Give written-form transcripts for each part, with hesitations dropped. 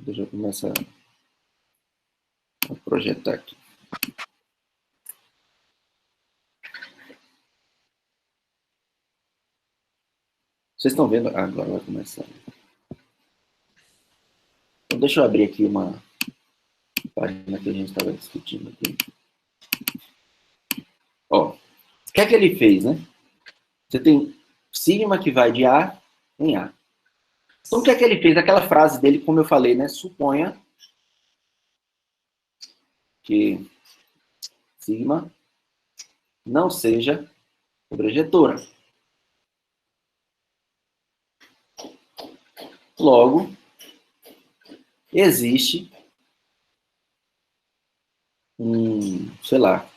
Deixa eu começar a projetar aqui. Vocês estão vendo? Ah, agora vai começar. Então, deixa eu abrir aqui uma página que a gente estava discutindo aqui. Ó, o que é que ele fez, né? Você tem sigma que vai de A em A. Então, o que é que ele fez? Aquela frase dele, como eu falei, né? Suponha que sigma não seja sobrejetora. Logo, existe sei lá,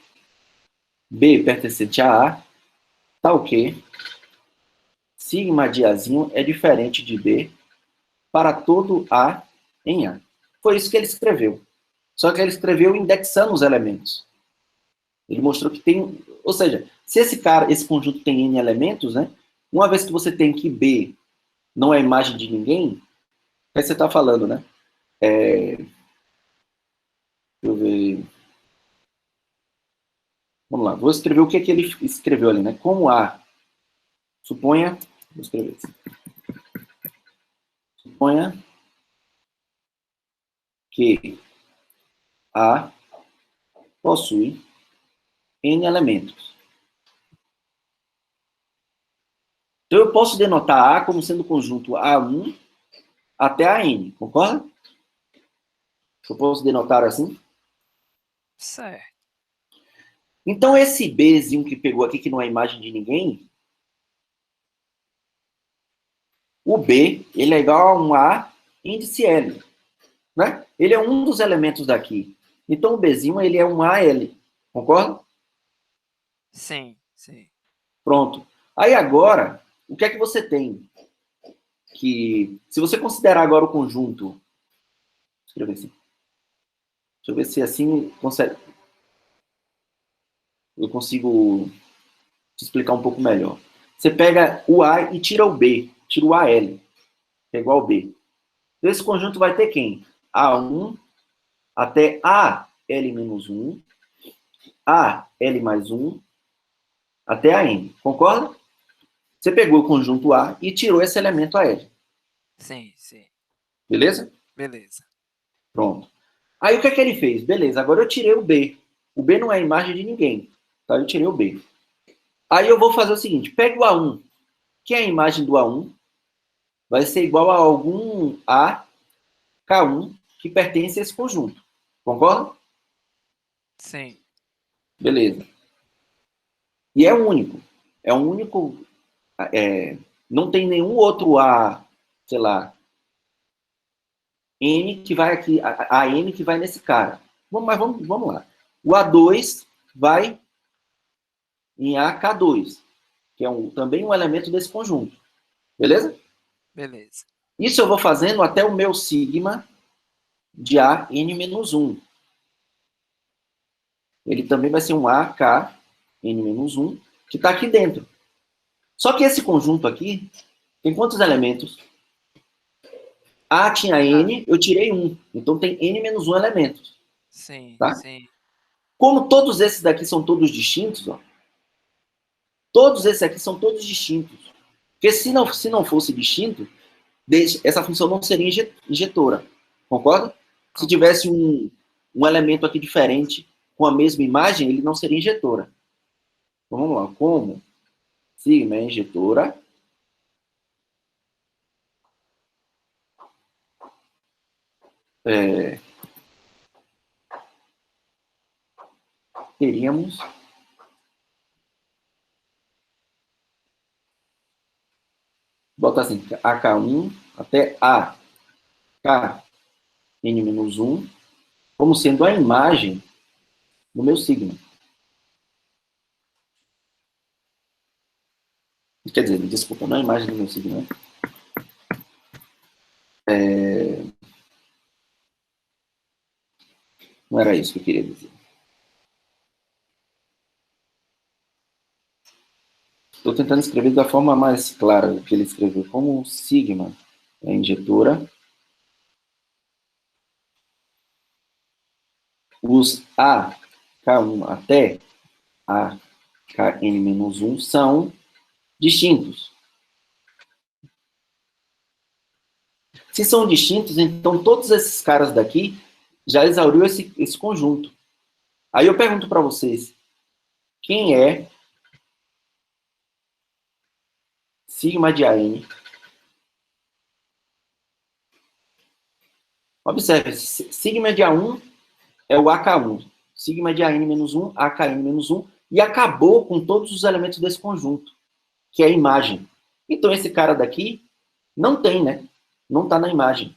B pertencente a A, tal que sigma de Azinho é diferente de B para todo A em A. Foi isso que ele escreveu. Só que ele escreveu indexando os elementos. Ele mostrou que tem... Ou seja, se esse conjunto tem N elementos, né? Uma vez que você tem que B não é imagem de ninguém, o que você está falando, né? Deixa eu ver... Vamos lá, vou escrever o que ele escreveu ali, né? Como A, suponha... Vou escrever assim. Suponha que A possui N elementos. Então, eu posso denotar A como sendo o conjunto A1 até AN, concorda? Eu posso denotar assim? Certo. Então, esse Bzinho que pegou aqui, que não é imagem de ninguém, o B, ele é igual a um A índice L, né? Ele é um dos elementos daqui. Então, o Bzinho, ele é um AL, concorda? Sim, sim. Pronto. Aí, agora, o que é que você tem? Que, se você considerar agora o conjunto... Deixa eu ver assim. Deixa eu ver se assim eu consigo te explicar um pouco melhor. Você pega o A e tira o B. Tira o AL, que é igual ao B. Então, esse conjunto vai ter quem? A1 até AL-1, AL mais 1, até AN. Concorda? Você pegou o conjunto A e tirou esse elemento AL. Sim, sim. Beleza? Beleza. Pronto. Aí o que é que ele fez? Beleza, agora eu tirei o B. O B não é imagem de ninguém. Tá? Eu tirei o B. Aí eu vou fazer o seguinte, pega o A1, que é a imagem do A1, vai ser igual a algum A K1 que pertence a esse conjunto. Concorda? Sim. Beleza. E é único. É um único... não tem nenhum outro A, sei lá, N que vai aqui, a N que vai nesse cara. Mas vamos lá. O A2 vai em AK2, que é também um elemento desse conjunto. Beleza? Beleza. Isso eu vou fazendo até o meu sigma de AN-1. Ele também vai ser um AKN-1, que está aqui dentro. Só que esse conjunto aqui tem quantos elementos? A tinha N, eu tirei 1. Então tem N-1 elementos. Sim, Tá? sim. Como todos esses daqui são todos distintos, ó, todos esses aqui são todos distintos. Porque se não fosse distinto, essa função não seria injetora. Concorda? Se Concordo. tivesse um elemento aqui diferente com a mesma imagem, ele não seria injetora. Então vamos lá. Como sigma é injetora, teríamos bota assim, AK1 até AKN-1 como sendo a imagem do meu sigma. Quer dizer, desculpa, não é a imagem do meu sigma, né? Não era isso que eu queria dizer. Estou tentando escrever da forma mais clara do que ele escreveu. Como sigma é injetora, os AK1 até AKN-1 são distintos. Se são distintos, então todos esses caras daqui já exauriu esse conjunto. Aí eu pergunto para vocês, quem é sigma de AN? Observe, sigma de A1 é o AK1, sigma de AN-1, AKN-1, e acabou com todos os elementos desse conjunto, que é a imagem. Então esse cara daqui não tem, né? Não está na imagem.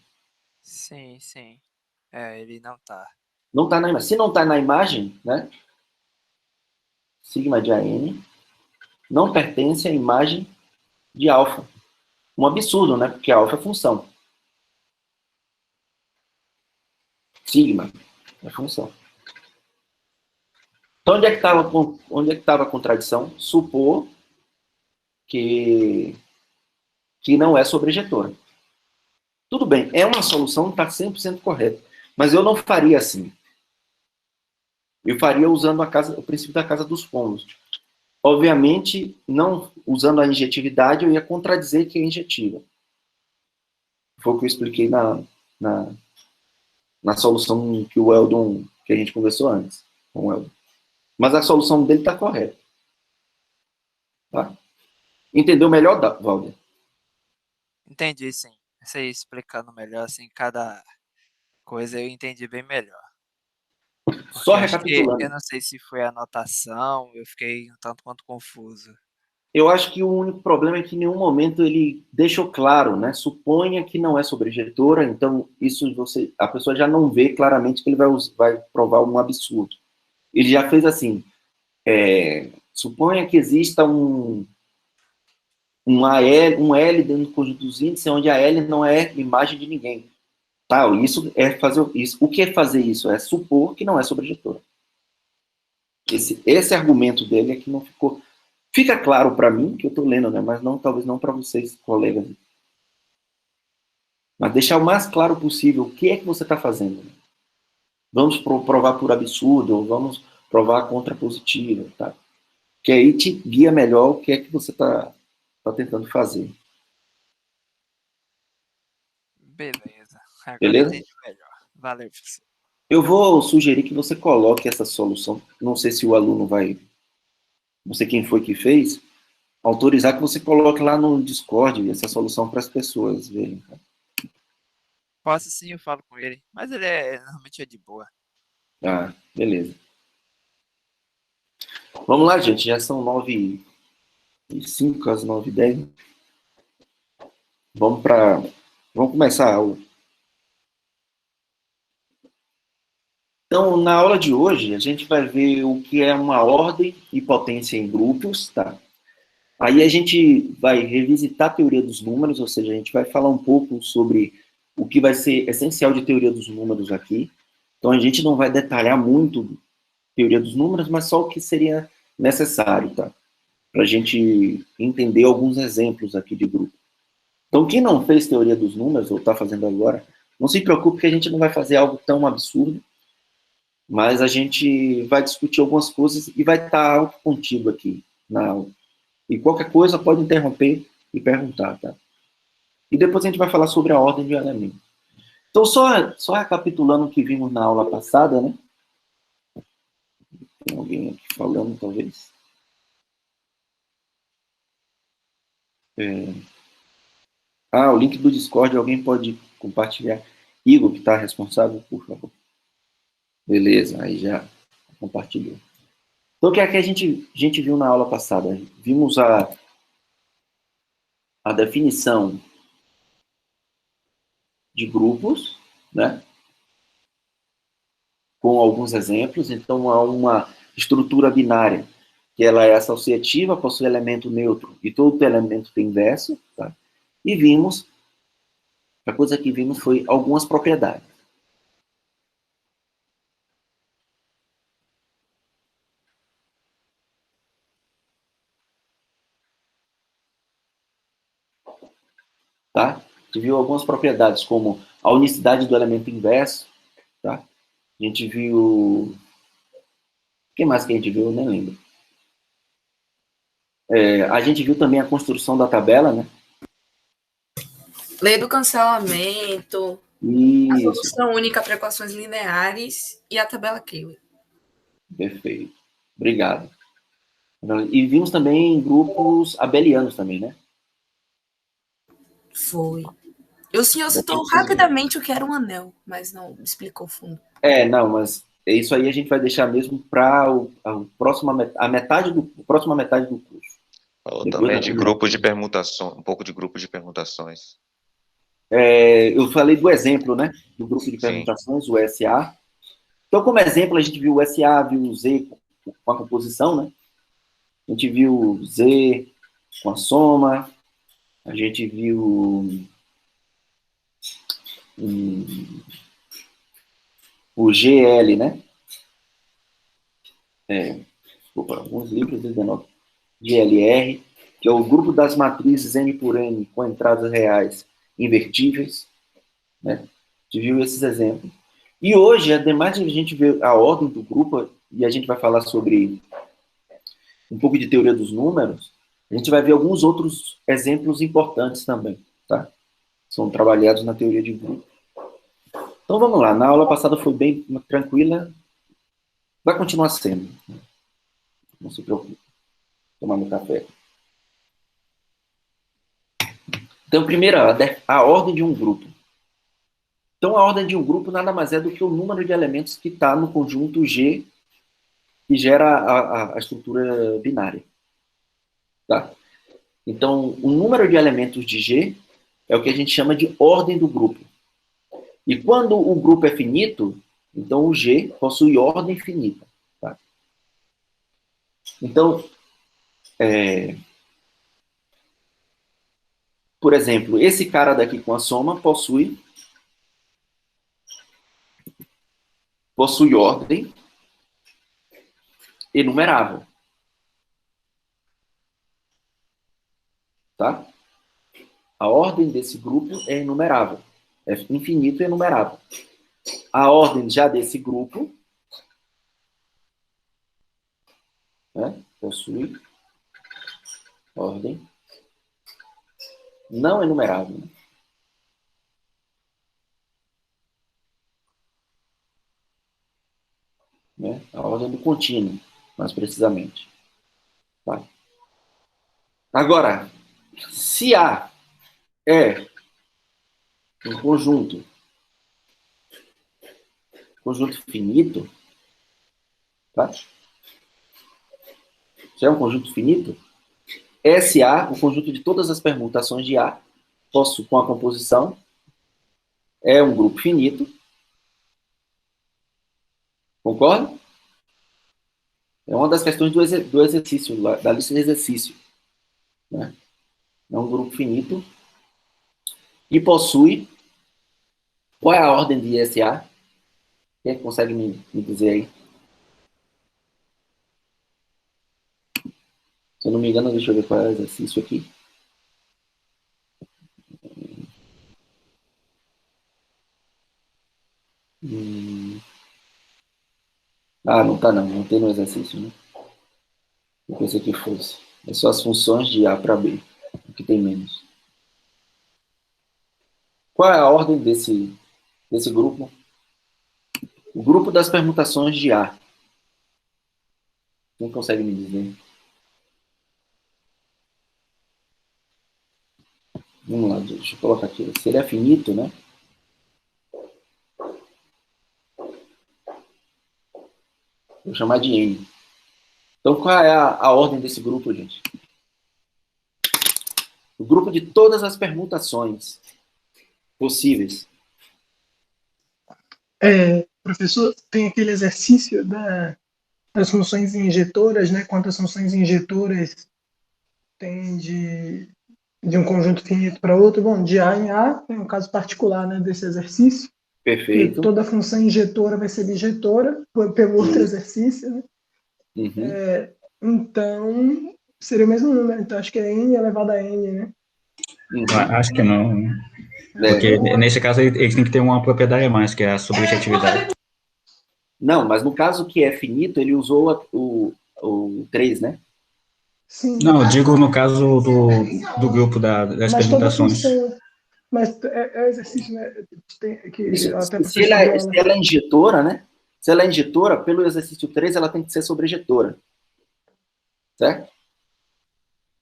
Sim, sim. É, ele não tá. Não está na imagem. Se não está na imagem, né? Sigma de AN não pertence à imagem de alfa. Um absurdo, né? Porque alfa é função. Sigma é função. Então, onde é que estava a contradição? Supor que não é sobrejetora. Tudo bem, é uma solução que está 100% correta, mas eu não faria assim. Eu faria usando o princípio da casa dos pombos. Obviamente, não usando a injetividade, eu ia contradizer que é injetiva. Foi o que eu expliquei na solução que o Eldon, que a gente conversou antes, com o Eldon. Mas a solução dele está correta. Tá? Entendeu melhor, Valder? Entendi, sim. Você explicando melhor, assim, cada coisa eu entendi bem melhor. Só Porque acho que, eu recapitulando. não sei se foi a anotação, eu fiquei um tanto quanto confuso. Eu acho que o único problema é que em nenhum momento ele deixou claro, né? Suponha que não é sobrejetora, então isso a pessoa já não vê claramente que ele vai provar um absurdo. Ele já fez assim, suponha que exista um L dentro do conjunto dos índices, onde a L não é imagem de ninguém. Tal, isso é fazer isso. O que é fazer isso? É supor que não é sobrejetora. Esse argumento dele é que não ficou. Fica claro para mim que eu estou lendo, né? Mas não, talvez não para vocês, colegas. Mas deixar o mais claro possível o que é que você está fazendo. Né? Vamos provar por absurdo, ou vamos provar contrapositiva, tá? Que aí te guia melhor o que é que você tá tentando fazer. Beleza. Agora eu Beleza? entendi melhor. Valeu, professor. Eu vou sugerir que você coloque essa solução. Não sei se o aluno vai. Não sei quem foi que fez. Autorizar que você coloque lá no Discord essa solução para as pessoas verem. Tá? Posso sim, eu falo com ele. Mas ele normalmente é de boa. Ah, beleza. Vamos lá, gente. Já são 9h05, quase 9h10. Vamos começar a aula. Então, na aula de hoje, a gente vai ver o que é uma ordem e potência em grupos, tá? Aí a gente vai revisitar a teoria dos números, ou seja, a gente vai falar um pouco sobre o que vai ser essencial de teoria dos números aqui. Então, a gente não vai detalhar muito teoria dos números, mas só o que seria necessário, tá? Para a gente entender alguns exemplos aqui de grupo. Então, quem não fez teoria dos números, ou está fazendo agora, não se preocupe que a gente não vai fazer algo tão absurdo, mas a gente vai discutir algumas coisas e vai estar algo contigo aqui na aula. E qualquer coisa pode interromper e perguntar, tá? E depois a gente vai falar sobre a ordem de elementos. Então, só recapitulando o que vimos na aula passada, né? Tem alguém aqui falando, talvez? O link do Discord, alguém pode compartilhar. Igor, que está responsável, por favor. Beleza, aí já compartilhou. Então, o que é que a gente viu na aula passada? Vimos a definição de grupos, né? Com alguns exemplos. Então, há uma estrutura binária, que ela é associativa, possui elemento neutro e todo elemento tem inverso, tá? E vimos, a coisa que vimos foi algumas propriedades. Tá? A gente viu algumas propriedades, como a unicidade do elemento inverso, tá? A gente viu... O que mais que a gente viu? Eu nem lembro. A gente viu também a construção da tabela, né? Lei do cancelamento, a Isso, solução única para equações lineares e a tabela Cayley. perfeito. Obrigado. E vimos também grupos abelianos também, né? Foi. O senhor citou rapidamente o que era um anel, mas não explicou fundo. Não, mas isso aí a gente vai deixar mesmo para a metade do próxima metade do curso. Falou também de grupo de permutações, um pouco de grupo de permutações. Eu falei do exemplo, né? Do grupo de permutações, o SA. Então, como exemplo, a gente viu o SA, viu o Z com a composição, né? A gente viu o Z com a soma, a gente viu o GL, né? Desculpa, alguns livros denotam GLR, que é o grupo das matrizes N por N com entradas reais invertíveis, né? A gente viu esses exemplos. E hoje, ademais de a gente ver a ordem do grupo, e a gente vai falar sobre um pouco de teoria dos números, a gente vai ver alguns outros exemplos importantes também, tá? São trabalhados na teoria de grupo. Então, vamos lá. Na aula passada foi bem tranquila. Vai continuar sendo. Não se preocupe. Tomando café. Então, primeiro, a ordem de um grupo. Então, a ordem de um grupo nada mais é do que o número de elementos que está no conjunto G que gera a estrutura binária. Tá? Então, o número de elementos de G é o que a gente chama de ordem do grupo. E quando o grupo é finito, então o G possui ordem finita. Tá? Então, por exemplo, esse cara daqui com a soma possui ordem enumerável. Tá? A ordem desse grupo é enumerável. É infinito e enumerável. A ordem já desse grupo, né, possui ordem não enumerável. Né? A ordem do contínuo, mais precisamente. Tá? Agora, se A é um conjunto finito, tá? Se é um conjunto finito, SA, o conjunto de todas as permutações de A, com a composição, é um grupo finito. Concorda? É uma das questões do exercício, da lista de exercício. Né? É um grupo finito e possui... Qual é a ordem de SA? Quem consegue me dizer aí? Se eu não me engano, deixa eu ver qual é o exercício aqui. Não tá não. Não tem no exercício, né? Eu pensei que fosse. É só as funções de A para B, que tem menos. Qual é a ordem desse grupo? O grupo das permutações de A. Quem consegue me dizer? Vamos lá, deixa eu colocar aqui. Se ele é finito, né? Vou chamar de N. Então, qual é a ordem desse grupo, gente? O grupo de todas as permutações possíveis. Professor, tem aquele exercício das funções injetoras, né? Quantas funções injetoras tem de um conjunto finito para outro. Bom, de A em A, tem um caso particular, né, desse exercício. Perfeito. Que toda função injetora vai ser bijetora, pelo outro exercício, né? Uhum. Então, seria o mesmo número. Então, acho que é N elevado a N, né? Uhum. Acho que não. Porque nesse caso ele tem que ter uma propriedade a mais, que é a subjetividade. Não, mas no caso que é finito, ele usou o 3, né? Sim. Não, eu digo no caso do grupo das Mas toda permutações. função. Mas é exercício, né? Que Isso, até a se professora deu aula. ela é injetora, né? Se ela é injetora, pelo exercício 3, ela tem que ser sobrejetora. Certo?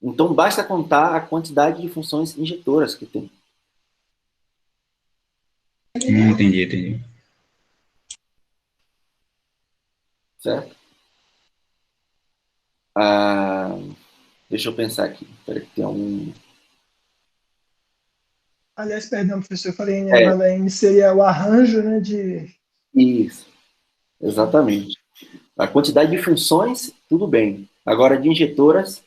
Então, basta contar a quantidade de funções injetoras que tem. Entendi. Certo? Deixa eu pensar aqui. Espera que tem um... Aliás, perdão, professor, eu falei em LM, seria o arranjo, né, de... Isso, exatamente. A quantidade de funções, tudo bem. Agora, de injetoras,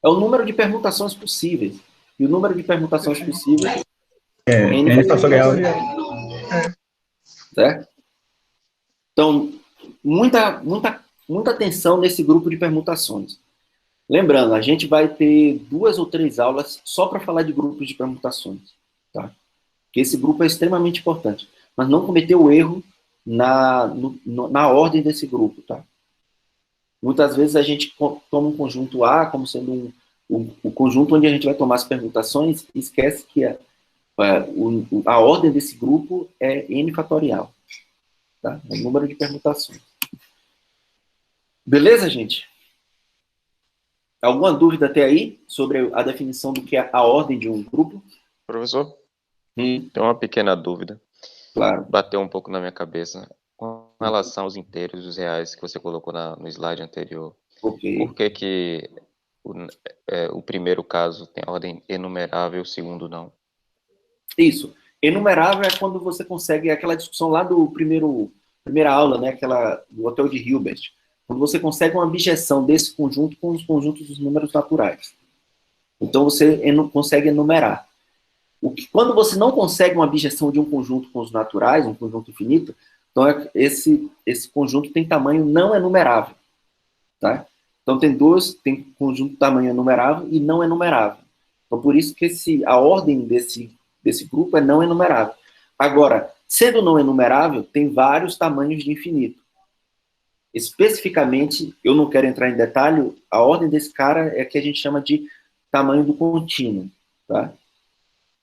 é o número de permutações possíveis. E o número de permutações possíveis É N fatorial. Certo? Então, muita atenção nesse grupo de permutações. Lembrando, a gente vai ter 2 ou 3 aulas só para falar de grupos de permutações. Tá? Porque esse grupo é extremamente importante. Mas não cometer o erro na ordem desse grupo. Tá? Muitas vezes a gente toma um conjunto A como sendo o conjunto onde a gente vai tomar as permutações e esquece que a ordem desse grupo é n fatorial. Tá? É o número de permutações. Beleza, gente? Alguma dúvida até aí sobre a definição do que é a ordem de um grupo? Professor, tem uma pequena dúvida. Claro. Bateu um pouco na minha cabeça. Com relação aos inteiros e os reais que você colocou no slide anterior. Okay. Por que o primeiro caso tem a ordem enumerável e o segundo não? Isso. Enumerável é quando você consegue, aquela discussão lá do primeira aula, né, aquela do Hotel de Hilbert, quando você consegue uma abjeção desse conjunto com os conjuntos dos números naturais. Então você consegue enumerar. Quando você não consegue uma abjeção de um conjunto com os naturais, um conjunto infinito, então esse conjunto tem tamanho não enumerável. Tá? Então tem conjunto de tamanho enumerável e não enumerável. Então por isso que a ordem desse grupo é não enumerável. Agora, sendo não enumerável, tem vários tamanhos de infinito. Especificamente, eu não quero entrar em detalhe, a ordem desse cara é que a gente chama de tamanho do contínuo. Tá?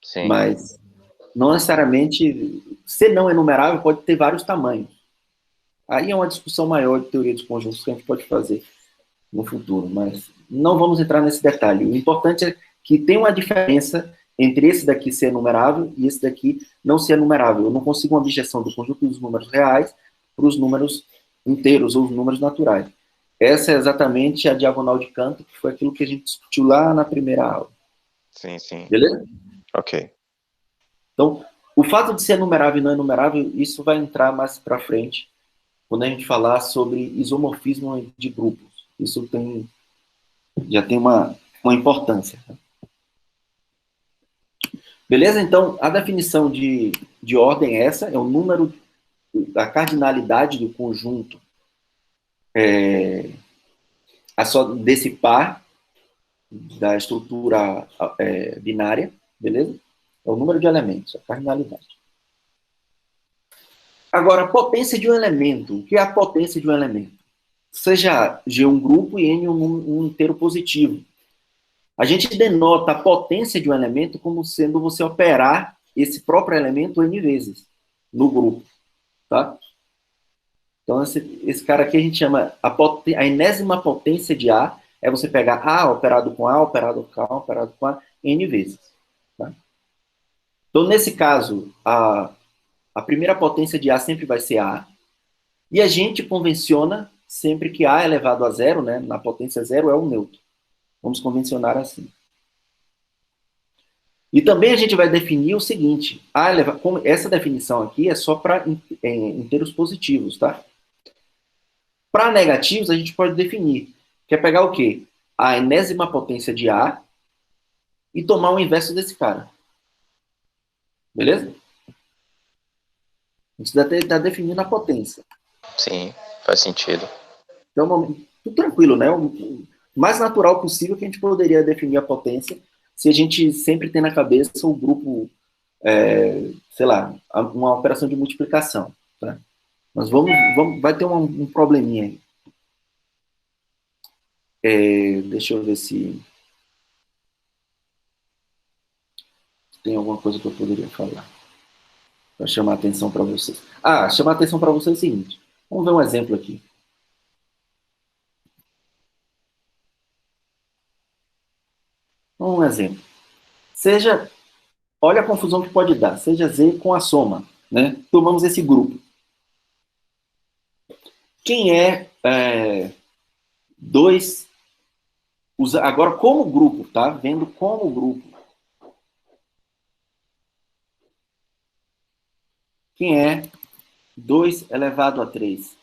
Sim. Mas, não necessariamente, ser não enumerável pode ter vários tamanhos. Aí é uma discussão maior de teoria dos conjuntos que a gente pode fazer no futuro, mas não vamos entrar nesse detalhe. O importante é que tem uma diferença entre esse daqui ser enumerável e esse daqui não ser enumerável. Eu não consigo uma abjeção do conjunto dos números reais para os números inteiros ou os números naturais. Essa é exatamente a diagonal de Cantor, que foi aquilo que a gente discutiu lá na primeira aula. Sim. Beleza? Ok. Então, o fato de ser enumerável e não enumerável, isso vai entrar mais para frente, quando a gente falar sobre isomorfismo de grupos. Isso já tem uma importância. Beleza? Então, a definição de ordem é essa, é o número, a cardinalidade do conjunto desse par da estrutura binária, beleza? É o número de elementos, a cardinalidade. Agora, a potência de um elemento. O que é a potência de um elemento? Seja G um grupo e N um inteiro positivo. A gente denota a potência de um elemento como sendo você operar esse próprio elemento N vezes no grupo. Tá? Então, esse cara aqui a gente chama a enésima potência de A, é você pegar A operado com A, operado com A, operado com A, N vezes. Tá? Então, nesse caso, a primeira potência de A sempre vai ser A, e a gente convenciona sempre que A elevado a zero, né, na potência zero, é o neutro. Vamos convencionar assim. E também a gente vai definir o seguinte, essa definição aqui é só para inteiros positivos, tá? Para negativos, a gente pode definir, que é pegar o quê? A enésima potência de A e tomar o inverso desse cara. Beleza? A gente está definindo a potência. Sim, faz sentido. Então, tudo tranquilo, né? O mais natural possível que a gente poderia definir a potência se a gente sempre tem na cabeça o grupo sei lá, uma operação de multiplicação, tá? Mas vai ter um probleminha aí. Deixa eu ver se tem alguma coisa que eu poderia falar para chamar a atenção para vocês. Chamar a atenção para vocês é o seguinte. Vamos ver um exemplo aqui. Um exemplo. Olha a confusão que pode dar. Seja Z com a soma, né? Tomamos esse grupo. Quem é 2... Agora, como grupo, tá? Vendo como grupo. Quem é 2 elevado a 3?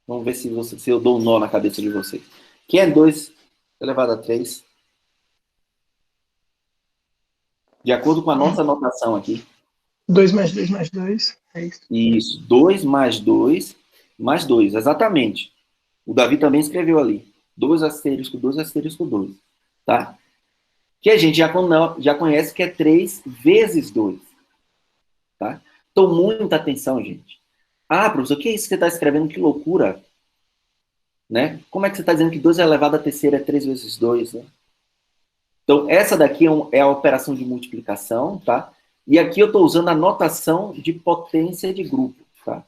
Vamos ver se eu dou um nó na cabeça de vocês. Quem é 2 elevado a 3? De acordo com a nossa anotação aqui. 2 mais 2 mais 2. É isso. Isso. 2 mais 2 mais 2. Exatamente. O Davi também escreveu ali. 2 asterisco 2 asterisco 2. Tá? Que a gente já conhece que é 3 vezes 2. Tá? Então, muita atenção, gente. Professor, o que é isso que você está escrevendo? Que loucura. Né? Como é que você está dizendo que 2 elevado à terceira é 3 vezes 2? Né? Então, essa daqui é a operação de multiplicação, tá? E aqui eu estou usando a notação de potência de grupo, tá?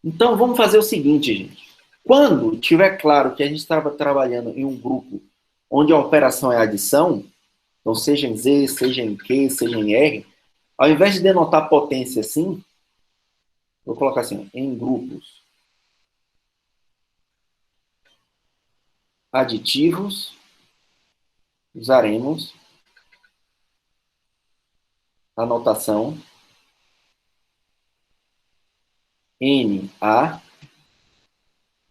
Então, vamos fazer o seguinte, gente. Quando tiver claro que a gente estava trabalhando em um grupo onde a operação é adição, então seja em Z, seja em Q, seja em R, ao invés de denotar potência assim, vou colocar assim, em grupos aditivos, usaremos a notação Na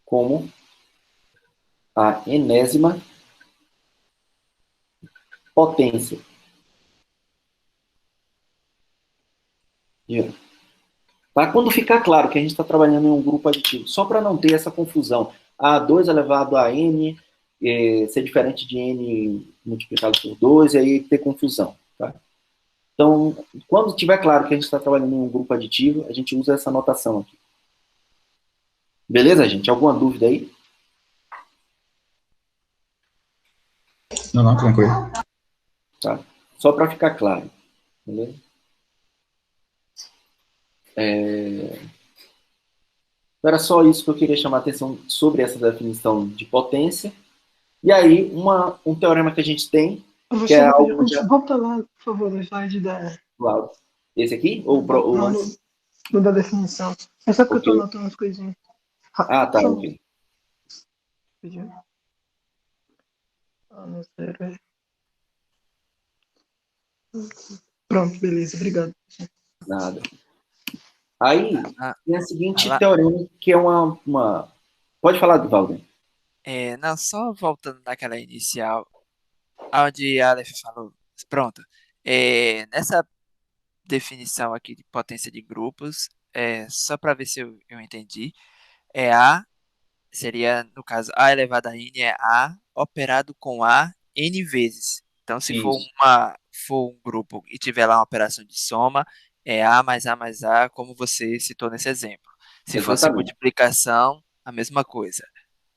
como a enésima potência. Tá? Quando ficar claro que a gente está trabalhando em um grupo aditivo, só para não ter essa confusão, 2 elevado a n ser diferente de n multiplicado por 2, e aí ter confusão. Tá? Então, quando tiver claro que a gente está trabalhando em um grupo aditivo, a gente usa essa notação aqui. Beleza, gente? Alguma dúvida aí? Não, tranquilo. Tá? Só para ficar claro. Beleza? Era só isso que eu queria chamar a atenção sobre essa definição de potência. E aí, um teorema que a gente tem, que é algo... Volta lá, por favor, no slide da... Esse aqui? Ou o antes? No da definição. É só porque Okay. eu tô anotando as coisinhas. Tá, ok. Pronto, beleza, obrigado. Nada. Aí, tem a seguinte teorema, que é uma... Pode falar, Valder. Não, só voltando naquela inicial, onde a Aleph falou. Pronto. Nessa definição aqui de potência de grupos, só para ver se eu entendi, seria, no caso, A elevado a N é A operado com A N vezes. Então, se for um grupo e tiver lá uma operação de soma, é A mais A mais A, como você citou nesse exemplo. Se fosse multiplicação, a mesma coisa.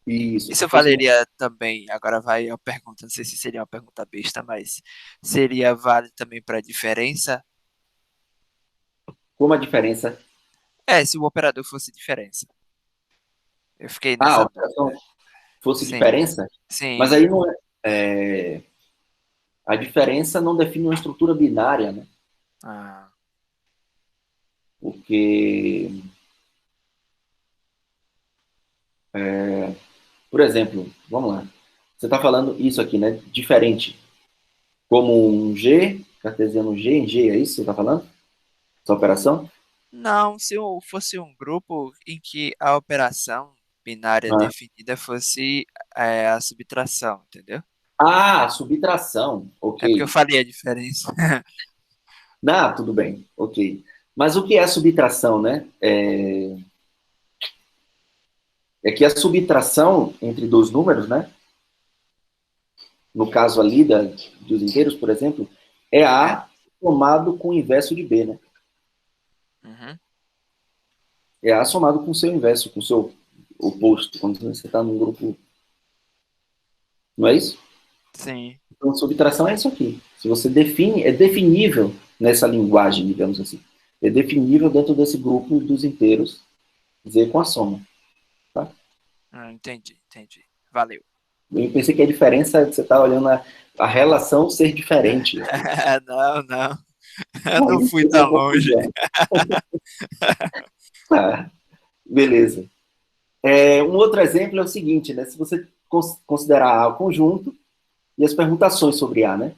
Isso valeria também, agora vai a pergunta, não sei se seria uma pergunta besta, mas seria válido também para diferença? Como a diferença? Se o operador fosse diferença. Eu fiquei nessa... A operação fosse diferença? Sim. Mas aí não a diferença não define uma estrutura binária, né? Porque... por exemplo, vamos lá. Você está falando isso aqui, né? Diferente. Como um G, cartesiano G em G, é isso que você está falando? Essa operação? Não, se fosse um grupo em que a operação binária definida fosse a subtração, entendeu? A subtração, ok. É porque eu falei a diferença. Tudo bem, ok. Mas o que é a subtração, né? É que a subtração entre dois números, né? No caso ali dos inteiros, por exemplo, é A somado com o inverso de B, né? Uhum. É A somado com o seu inverso, com o seu oposto, quando você está num grupo. Não é isso? Sim. Então, subtração é isso aqui. Se você define, é definível nessa linguagem, digamos assim. É definível dentro desse grupo dos inteiros, dizer com a soma. Tá? Entendi. Valeu. Eu pensei que a diferença é que você está olhando a relação ser diferente. Não. Eu não fui tão longe. Tá, beleza. Um outro exemplo é o seguinte, né? Se você considerar A o conjunto e as permutações sobre A, né?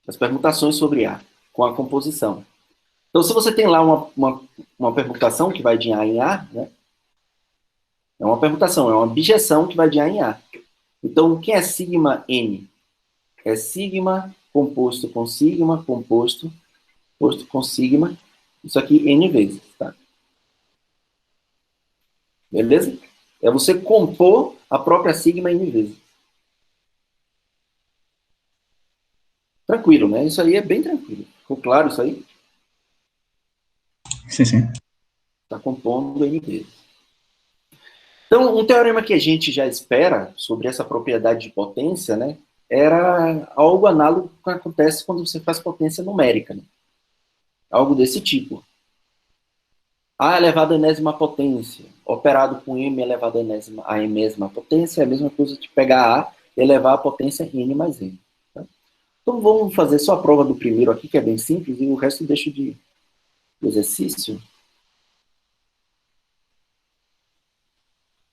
As permutações sobre A, com a composição. Então, se você tem lá uma permutação que vai de A em A, né? É uma permutação, é uma bijeção que vai de A em A. Então, o que é sigma N? É sigma composto com sigma, composto com sigma. Isso aqui N vezes, tá? Beleza? É você compor a própria sigma N vezes. Tranquilo, né? Isso aí é bem tranquilo. Ficou claro isso aí? Sim. Está compondo N vezes. Então, um teorema que a gente já espera sobre essa propriedade de potência, né, era algo análogo ao que acontece quando você faz potência numérica. Né? Algo desse tipo. A elevado à enésima potência, operado com M elevado à enésima potência, é a mesma coisa de pegar A e elevar a potência N mais N. Tá? Então, vamos fazer só a prova do primeiro aqui, que é bem simples, e o resto eu deixo de exercício.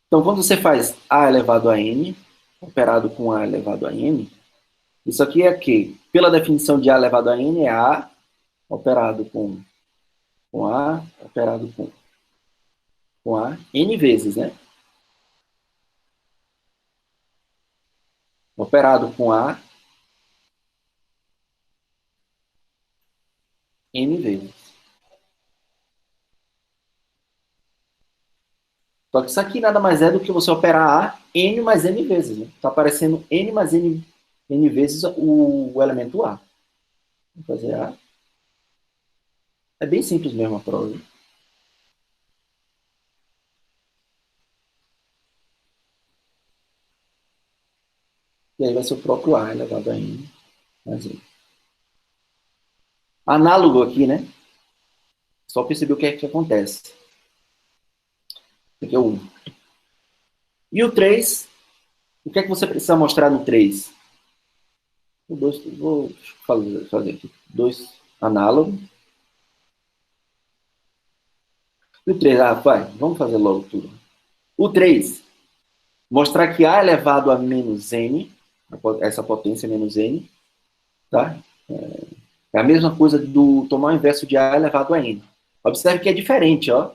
Então, quando você faz A elevado a N, operado com A elevado a N, isso aqui é que, pela definição de A elevado a N, é A operado com A, operado com A, N vezes, né? Operado com A, N vezes. Só que isso aqui nada mais é do que você operar A, N mais N vezes, né? Está aparecendo N mais N vezes o elemento A. Vou fazer A. É bem simples mesmo a prova. Né? E aí vai ser o próprio A elevado a N mais N. Análogo aqui, né? Só perceber o que é que acontece. Aqui é o 1. E o 3, o que é que você precisa mostrar no 3? Vou fazer aqui. 2 análogo. E o 3, vai, vamos fazer logo tudo. O 3, mostrar que A elevado a menos N, essa potência menos N, tá? É a mesma coisa do tomar o inverso de A elevado a N. Observe que é diferente, ó.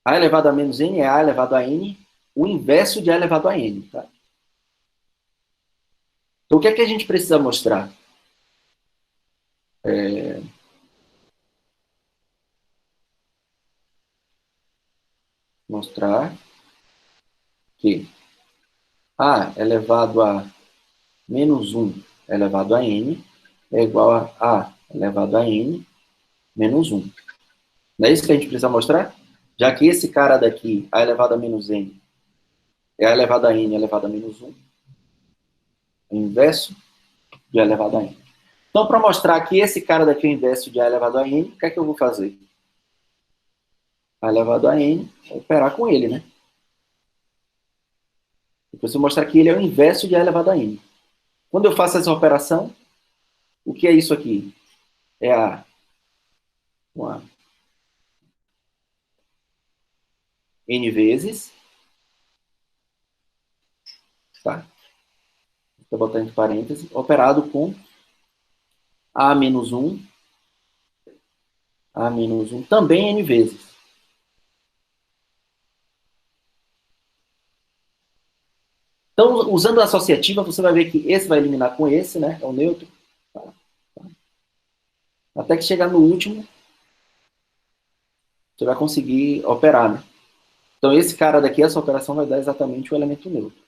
A elevado a menos N é A elevado a N, o inverso de A elevado a N, tá? Então, o que é que a gente precisa mostrar? Mostrar que A elevado a menos 1 elevado a N é igual a A elevado a N menos 1. Não é isso que a gente precisa mostrar? Já que esse cara daqui, A elevado a menos N, é A elevado a N elevado a menos 1. O inverso de A elevado a N. Então, para mostrar que esse cara daqui é o inverso de A elevado a N, o que é que eu vou fazer? A elevado a N, vou operar com ele, né? Depois eu mostrar que ele é o inverso de A elevado a N. Quando eu faço essa operação, o que é isso aqui? É A. Uma N vezes. Tá? Vou botar entre parênteses. Operado com A menos 1. A menos 1 também N vezes. Então, usando a associativa, você vai ver que esse vai eliminar com esse, né? É o neutro. Tá? Até que chegar no último, você vai conseguir operar, né? Então, esse cara daqui, essa operação vai dar exatamente o elemento neutro.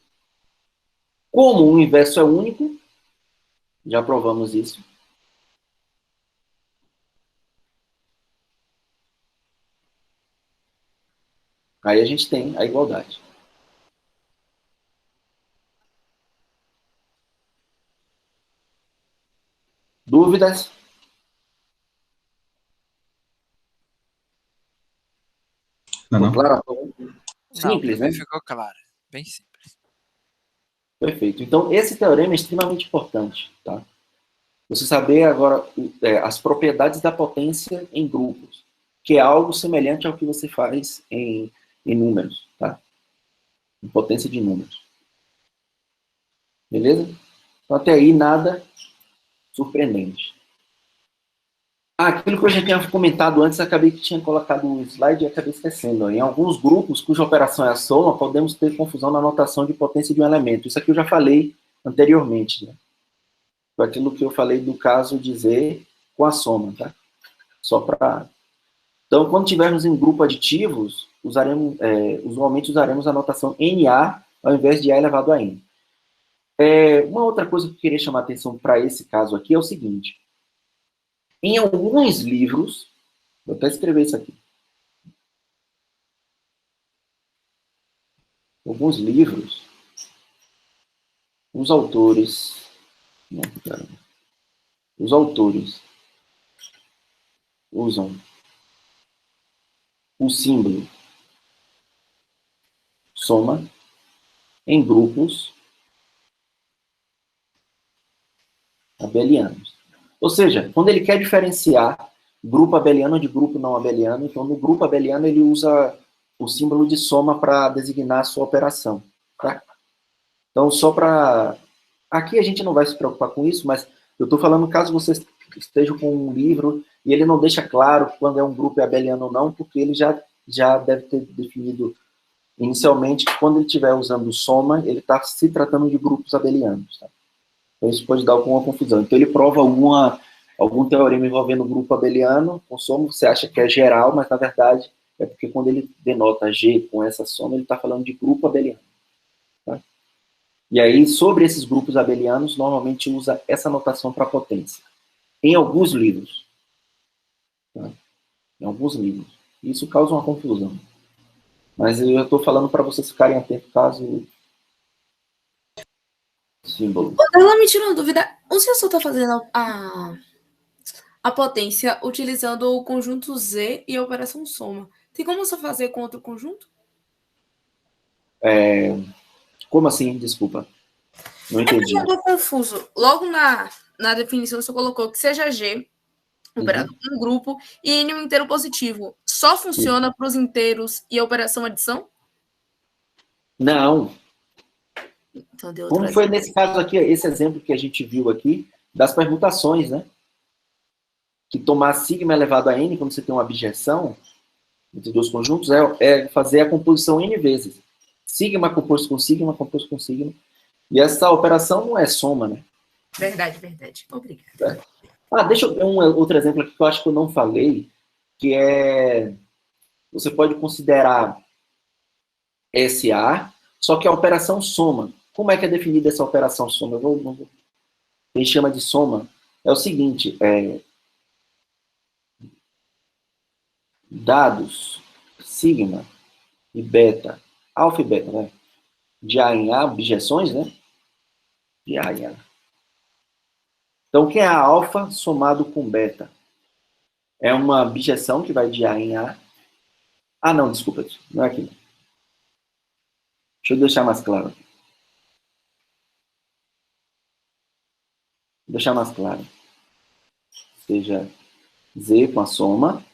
Como o inverso é único, já provamos isso. Aí a gente tem a igualdade. Dúvidas? Não. Claro? Não, Simples, pra né? mim ficou claro. Bem simples. Perfeito. Então, esse teorema é extremamente importante, tá? Você saber agora as propriedades da potência em grupos, que é algo semelhante ao que você faz em números, tá? Em potência de números. Beleza? Então, até aí, nada surpreendente. Aquilo que eu já tinha comentado antes, acabei que tinha colocado no slide e acabei esquecendo. Em alguns grupos cuja operação é a soma, podemos ter confusão na notação de potência de um elemento. Isso aqui eu já falei anteriormente, né? Foi aquilo que eu falei do caso de Z com a soma, tá? Só para... Então, quando tivermos em grupo aditivos, usualmente usaremos a notação NA ao invés de A elevado a N. Uma outra coisa que eu queria chamar a atenção para esse caso aqui é o seguinte. Em alguns livros, vou até escrever isso aqui. Alguns livros, os autores usam o símbolo soma em grupos abelianos. Ou seja, quando ele quer diferenciar grupo abeliano de grupo não abeliano, então no grupo abeliano ele usa o símbolo de soma para designar a sua operação. Tá? Então, só para... Aqui a gente não vai se preocupar com isso, mas eu estou falando caso você esteja com um livro e ele não deixa claro quando é um grupo abeliano ou não, porque ele já deve ter definido inicialmente que quando ele estiver usando soma, ele está se tratando de grupos abelianos. Tá? Então, isso pode dar alguma confusão. Então, ele prova algum teorema envolvendo o grupo abeliano com soma, você acha que é geral, mas, na verdade, é porque quando ele denota G com essa soma, ele está falando de grupo abeliano. Tá? E aí, sobre esses grupos abelianos, normalmente usa essa notação para potência. Em alguns livros. Tá? Em alguns livros. Isso causa uma confusão. Mas eu estou falando para vocês ficarem atentos caso símbolo. Ela me tirou uma dúvida. O senhor está fazendo a potência utilizando o conjunto Z e a operação soma. Tem como você fazer com outro conjunto? Como assim? Desculpa. Não entendi. Eu estou confuso. Logo na definição você colocou que seja G operado com um grupo e N um inteiro positivo. Só funciona para os inteiros e a operação adição? Não. Então, deu Como foi nesse caso aqui, esse exemplo que a gente viu aqui, das permutações, né? Que tomar sigma elevado a n, quando você tem uma abjeção entre dois conjuntos, é fazer a composição n vezes. Sigma composto com sigma, composto com sigma. E essa operação não é soma, né? Verdade. Obrigada. Deixa eu ver um outro exemplo aqui que eu acho que eu não falei, que é... Você pode considerar SA, só que a operação soma. Como é que é definida essa operação soma? A gente chama de soma. É o seguinte, dados sigma e beta, alfa e beta, né? De A em A, objeções, né? De A em A. Então, o que é a alfa somado com beta? É uma objeção que vai de A em A. Ah, não, desculpa, não é aqui. Deixa eu deixar mais claro. Vou deixar mais claro. Seja Z com a soma.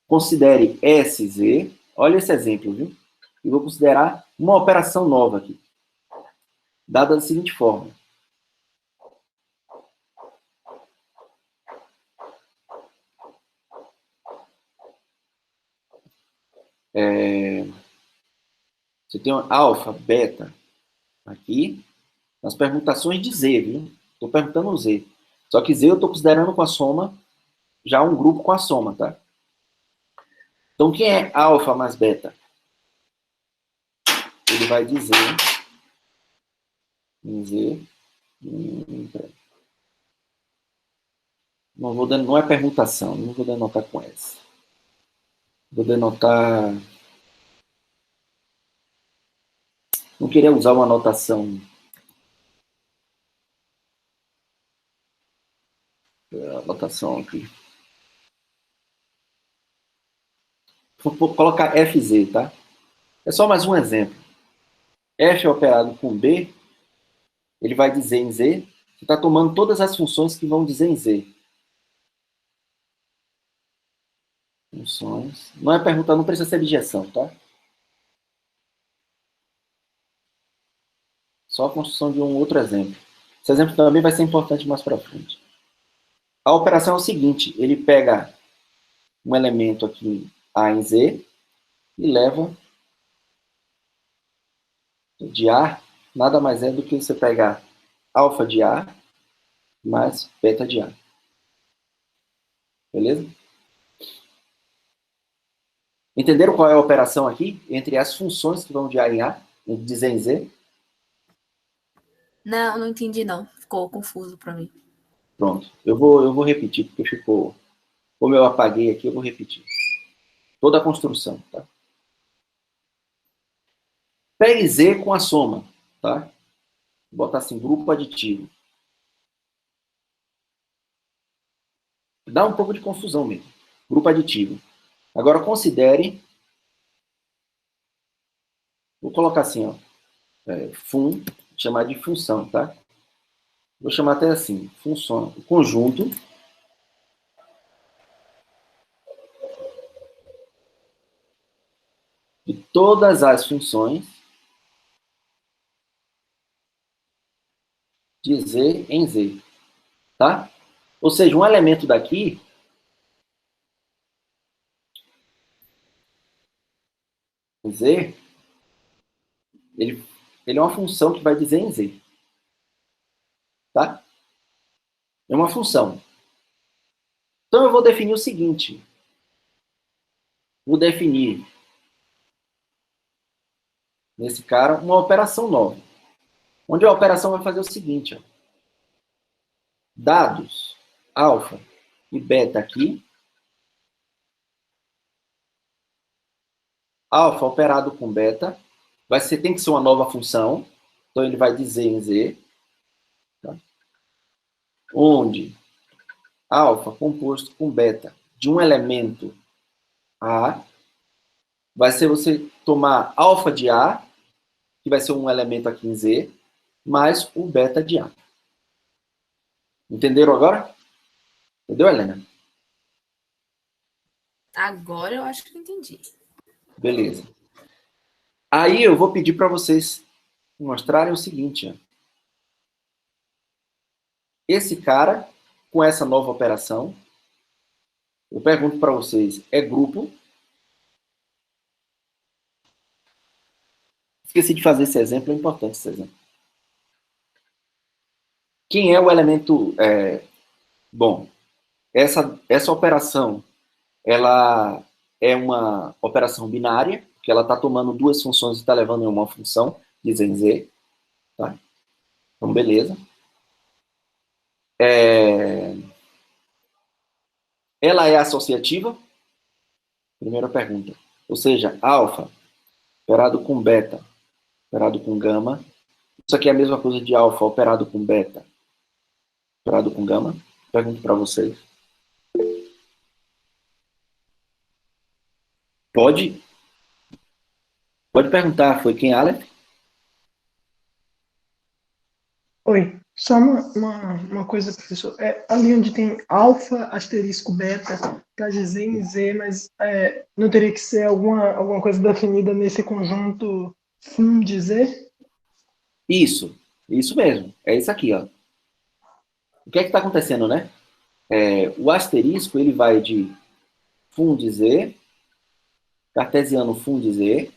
Considere SZ. Olha esse exemplo, viu? E vou considerar uma operação nova aqui. Dada da seguinte forma. Você tem uma alfa, beta aqui, nas permutações de Z, viu? Estou perguntando o Z. Só que Z eu estou considerando com a soma já um grupo com a soma, tá? Então, quem é alfa mais beta? Ele vai dizer em Z. Não é permutação, não vou denotar com essa. Vou denotar. Não queria usar uma notação. Notação aqui. Vou colocar FZ, tá? É só mais um exemplo. F operado com B, ele vai dizer em Z, você está tomando todas as funções que vão dizer em Z. Funções. Não é pergunta, não precisa ser objeção, tá? Só a construção de um outro exemplo. Esse exemplo também vai ser importante mais para frente. A operação é o seguinte, ele pega um elemento aqui A em Z e leva de A, nada mais é do que você pegar alfa de A mais beta de A. Beleza? Entenderam qual é a operação aqui? Entre as funções que vão de A em A, de Z em Z? Não, não entendi não. Ficou confuso para mim. Pronto. Eu vou repetir, porque ficou... Como eu apaguei aqui, eu vou repetir. Toda a construção, tá? Pegue Z com a soma, tá? Vou botar assim, grupo aditivo. Dá um pouco de confusão mesmo. Grupo aditivo. Agora considere... Vou colocar assim, ó. Chamar de função, tá? Vou chamar até assim, função, o conjunto de todas as funções de Z em Z, tá? Ou seja, um elemento daqui Z, ele é uma função que vai dizer em Z, tá? É uma função. Então eu vou definir o seguinte, vou definir nesse cara uma operação nova, onde a operação vai fazer o seguinte, ó, dados alfa e beta aqui, alfa operado com beta, tem que ser uma nova função, então ele vai dizer em Z, tá? Onde alfa composto com beta de um elemento A, vai ser você tomar alfa de A, que vai ser um elemento aqui em Z, mais o beta de A. Entenderam agora? Entendeu, Helena? Agora eu acho que eu entendi. Beleza. Aí eu vou pedir para vocês mostrarem o seguinte, ó. Esse cara, com essa nova operação, eu pergunto para vocês, é grupo? Esqueci de fazer esse exemplo, é importante esse exemplo. Quem é o elemento... Bom, essa operação, ela é uma operação binária, que ela está tomando duas funções e está levando em uma função, dizem Z. Tá? Então, beleza. Ela é associativa? Primeira pergunta. Ou seja, alfa operado com beta, operado com gama. Isso aqui é a mesma coisa de alfa operado com beta, operado com gama. Pergunto para vocês. Pode perguntar. Foi quem, Aleph? Oi, só uma coisa, professor. Ali onde tem alfa, asterisco, beta, KGZ e Z, mas não teria que ser alguma coisa definida nesse conjunto fum de Z? Isso mesmo. É isso aqui, ó. O que é que está acontecendo, né? O asterisco, ele vai de fum de Z, cartesiano fum de Z,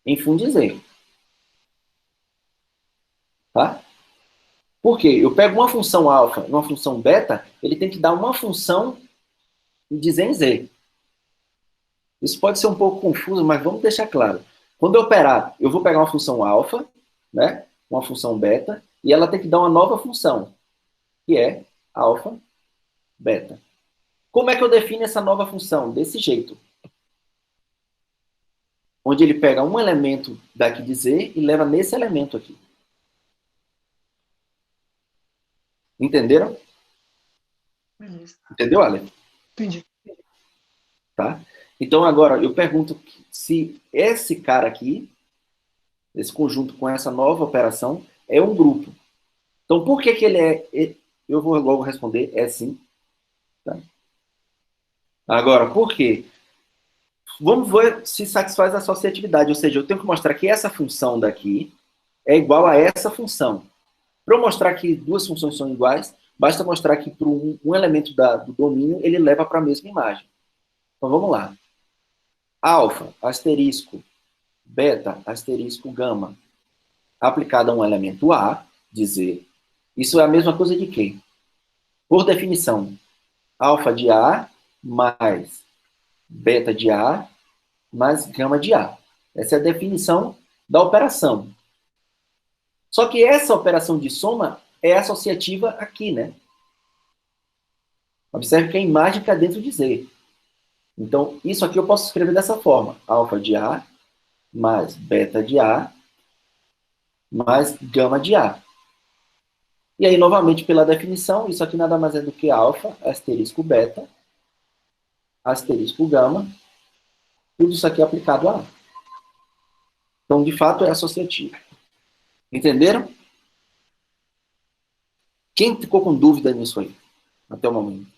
em fum de Z. Tá? Por quê? Eu pego uma função alfa e uma função beta, ele tem que dar uma função de Z em Z. Isso pode ser um pouco confuso, mas vamos deixar claro. Quando eu operar, eu vou pegar uma função alfa, né, uma função beta, e ela tem que dar uma nova função, que é alfa, beta. Como é que eu defino essa nova função? Desse jeito. Onde ele pega um elemento daqui de Z e leva nesse elemento aqui. Entenderam? Beleza. Entendeu, Ale? Entendi. Tá? Então, agora, eu pergunto se esse cara aqui, esse conjunto com essa nova operação, é um grupo. Então, por que que ele é... Eu vou logo responder, é sim. Tá? Agora, por quê? Vamos ver se satisfaz a associatividade, ou seja, eu tenho que mostrar que essa função daqui é igual a essa função. Para eu mostrar que duas funções são iguais, basta mostrar que para um elemento do domínio, ele leva para a mesma imagem. Então, vamos lá. Alfa, asterisco, beta, asterisco, gama, aplicado a um elemento A, dizer, isso é a mesma coisa de quê? Por definição, alfa de A mais beta de A mais gama de A. Essa é a definição da operação. Só que essa operação de soma é associativa aqui, né? Observe que a imagem está dentro de Z. Então, isso aqui eu posso escrever dessa forma. Alfa de A mais beta de A mais gama de A. E aí, novamente, pela definição, isso aqui nada mais é do que alfa, asterisco beta, asterisco gama, tudo isso aqui é aplicado a A. Então, de fato, é associativo. Entenderam? Quem ficou com dúvida nisso aí, até o momento?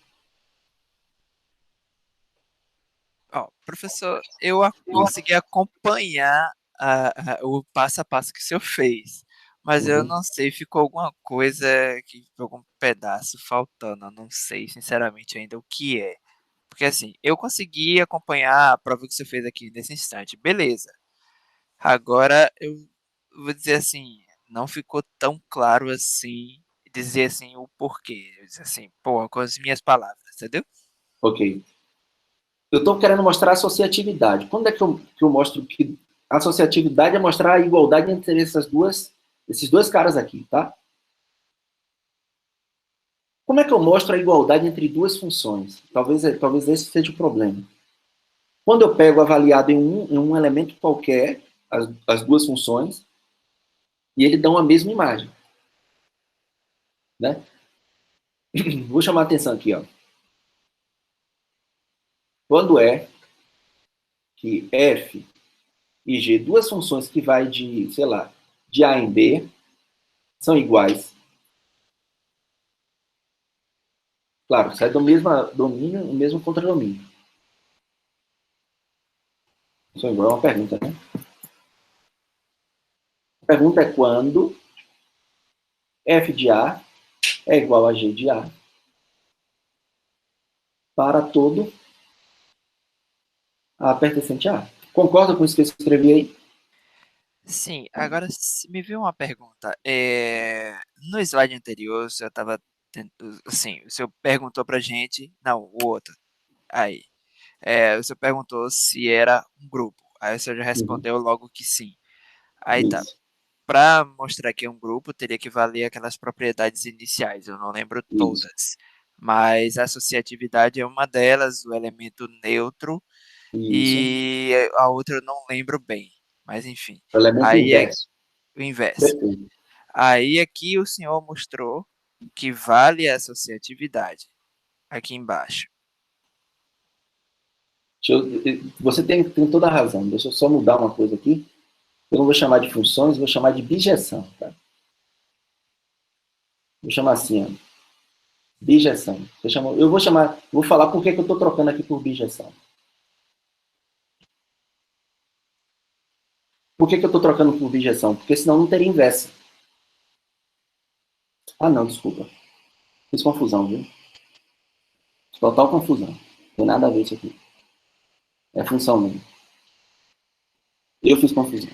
Ó, professor, eu consegui acompanhar o passo a passo que o senhor fez, mas eu não sei, ficou alguma coisa, algum pedaço faltando, eu não sei sinceramente ainda o que é. Porque assim, eu consegui acompanhar a prova que o senhor fez aqui nesse instante, beleza. Agora eu vou dizer assim, não ficou tão claro assim, dizer assim o porquê. Eu dizer assim, pô, com as minhas palavras, entendeu? Ok. Eu estou querendo mostrar associatividade. Quando é que eu mostro que a associatividade é mostrar a igualdade entre esses dois caras aqui, tá? Como é que eu mostro a igualdade entre duas funções? Talvez esse seja o problema. Quando eu pego avaliado em um elemento qualquer, as duas funções, e ele dá a mesma imagem. Né? Vou chamar a atenção aqui, ó. Quando é que f e g, duas funções que vai de, sei lá, de A em B, são iguais. Claro, sai do mesmo domínio, o mesmo contradomínio. Isso é igual a uma pergunta, né? A pergunta é quando f de A é igual a g de A para todo A pertencente a A. Concorda com isso que eu escrevi aí? Sim, agora me veio uma pergunta. No slide anterior, o senhor estava, assim, o senhor perguntou pra gente, não, o outro, aí, o senhor perguntou se era um grupo, aí o senhor já respondeu logo que sim. Aí tá, Isso. para mostrar que é um grupo, teria que valer aquelas propriedades iniciais, eu não lembro todas, mas a associatividade é uma delas, o elemento neutro, Isso. e a outra eu não lembro bem, mas enfim. O elemento Aí é inverso. o inverso. Perfeito. Aí aqui o senhor mostrou que vale a associatividade, aqui embaixo. Você tem toda a razão. Deixa eu só mudar uma coisa aqui. Eu não vou chamar de funções, vou chamar de bijeção. Tá? Vou chamar assim, ó. Bijeção. Eu vou falar por que eu estou trocando aqui por bijeção. Por que eu estou trocando por bijeção? Porque senão não teria inversa. Ah, não, desculpa. Fiz confusão, viu? Total confusão. Não tem nada a ver isso aqui. É função mesmo. Eu fiz confusão.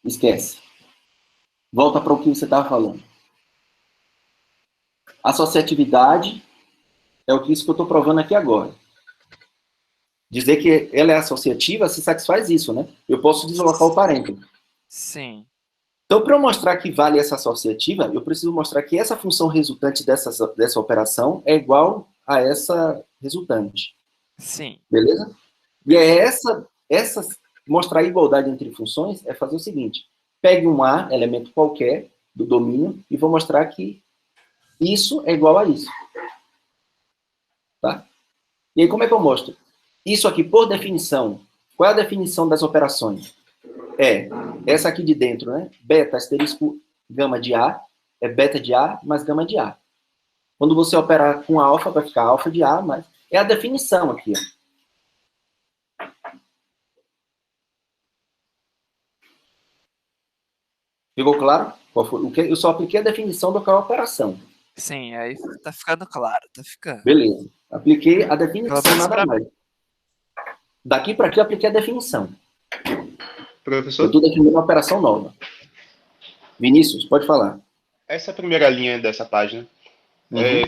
Esquece. Volta para o que você estava falando. Associatividade é isso que eu estou provando aqui agora. Dizer que ela é associativa se satisfaz isso, né? Eu posso deslocar o parênteses. Sim. Então, para eu mostrar que vale essa associativa, eu preciso mostrar que essa função resultante dessa operação é igual a essa resultante. Sim. Beleza? E é mostrar a igualdade entre funções é fazer o seguinte: pegue um A, elemento qualquer, do domínio, e vou mostrar que isso é igual a isso. Tá? E aí, como é que eu mostro? Isso aqui, por definição, qual é a definição das operações? É essa aqui de dentro, né? Beta asterisco gama de A é beta de A mais gama de A. Quando você operar com alfa, vai ficar alfa de A, mas é a definição aqui. Ó. Ficou claro? Eu só apliquei a definição do que é a operação. Sim, aí tá ficando claro, tá ficando. Beleza. Apliquei a definição, Pelo menos nada pra mais. Daqui para aqui eu apliquei a definição. Professor? Eu estou definindo uma operação nova. Vinícius, pode falar. Essa primeira linha dessa página,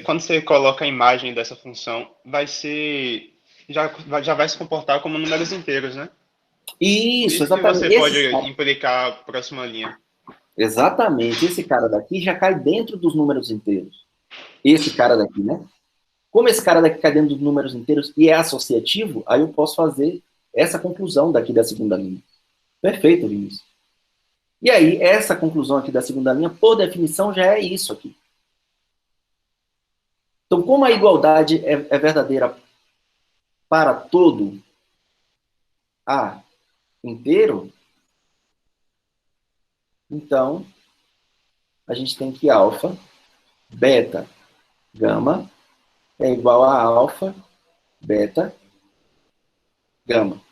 quando você coloca a imagem dessa função, vai ser... Já vai se comportar como números inteiros, né? Isso, Isso que exatamente. você pode implicar a próxima linha. Exatamente. Esse cara daqui já cai dentro dos números inteiros. Esse cara daqui, né? Como esse cara daqui cai dentro dos números inteiros e é associativo, aí eu posso fazer essa conclusão daqui da segunda linha. Perfeito, Vinícius. E aí, essa conclusão aqui da segunda linha, por definição, já é isso aqui. Então, como a igualdade é verdadeira para todo A inteiro, então, a gente tem que alfa, beta, gama é igual a alfa, beta, gama.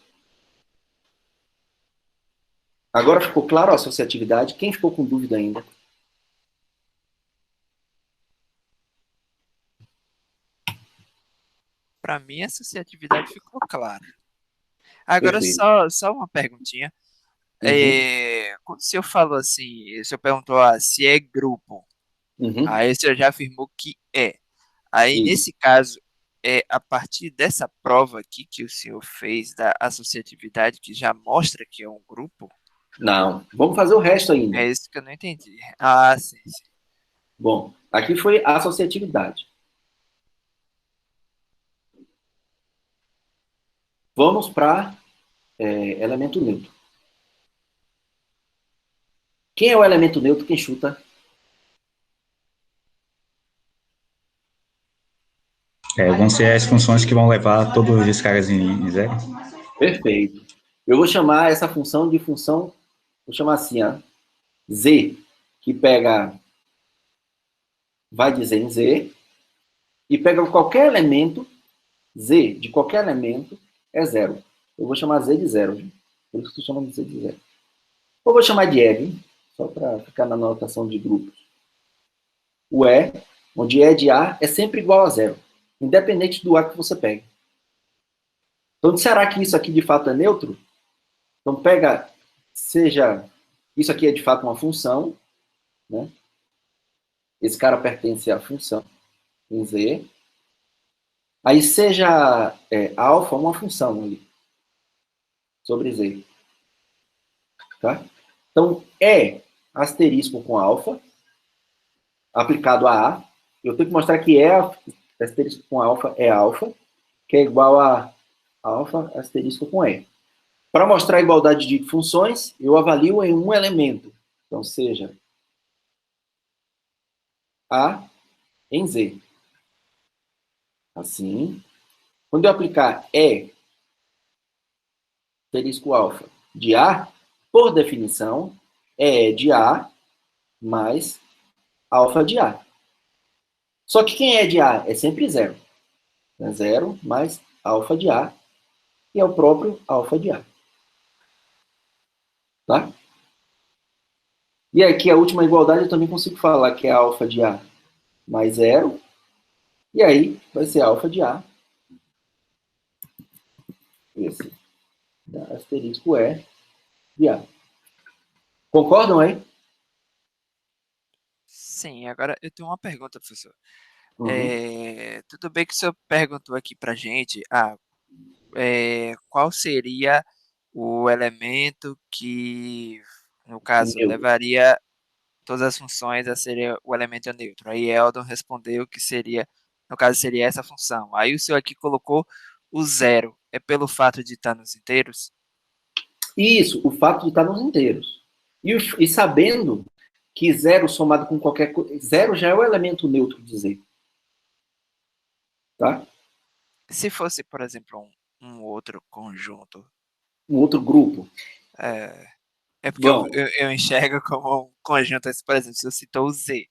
Agora ficou claro a associatividade? Quem ficou com dúvida ainda? Pra mim, a associatividade ficou clara. Agora, Perfeito. só uma perguntinha. Uhum. Se eu falo assim, se eu perguntou se é grupo, Uhum. aí você já afirmou que é. Aí, Isso. nesse caso, é a partir dessa prova aqui que o senhor fez da associatividade, que já mostra que é um grupo, Não. Vamos fazer o resto ainda. é isso que eu não entendi. Ah, sim, sim. Bom, aqui foi a associatividade. Vamos para elemento neutro. Quem é o elemento neutro? Quem chuta? Vão ser as funções que vão levar todos os caras em zero. Perfeito. Eu vou chamar essa função de função, vou chamar assim, ó, Z, que vai dizer em Z, e pega qualquer elemento, Z de qualquer elemento é zero. Eu vou chamar Z de zero, gente. Por isso que estou chamando Z de zero. Ou vou chamar de E, só para ficar na notação de grupos. O E, onde E de A é sempre igual a zero, independente do A que você pegue. Então, será que isso aqui de fato é neutro? Então, isso aqui é de fato uma função, né? Esse cara pertence à função em Z. Aí seja alfa uma função ali, sobre Z. Tá? Então, asterisco com alfa, aplicado a A. Eu tenho que mostrar que asterisco com alfa, que é igual a alfa asterisco com E. Para mostrar a igualdade de funções, eu avalio em um elemento. Então, seja A em Z. Assim. Quando eu aplicar asterisco alfa de A, por definição, é de A mais alfa de A. Só que quem é de A é sempre zero. É zero mais alfa de A, que é o próprio alfa de A. Tá? E aqui a última igualdade eu também consigo falar que é alfa de A mais zero. E aí vai ser alfa de A. Esse asterisco de A. Concordam aí? Sim, agora eu tenho uma pergunta, professor. Uhum. Tudo bem que o senhor perguntou aqui pra gente, qual seria o elemento que, no caso, Neutro. levaria todas as funções a ser o elemento neutro. Aí Eldon respondeu que seria, no caso, seria essa função. Aí o senhor aqui colocou o zero. É pelo fato de estar nos inteiros? Isso, o fato de estar nos inteiros. E sabendo que zero somado com qualquer coisa. Zero já é o elemento neutro de Z. Tá? Se fosse, por exemplo, um outro conjunto, Um outro grupo. é, é porque eu, Bom, eu, eu enxergo como um conjunto, por exemplo, se eu citou o Z.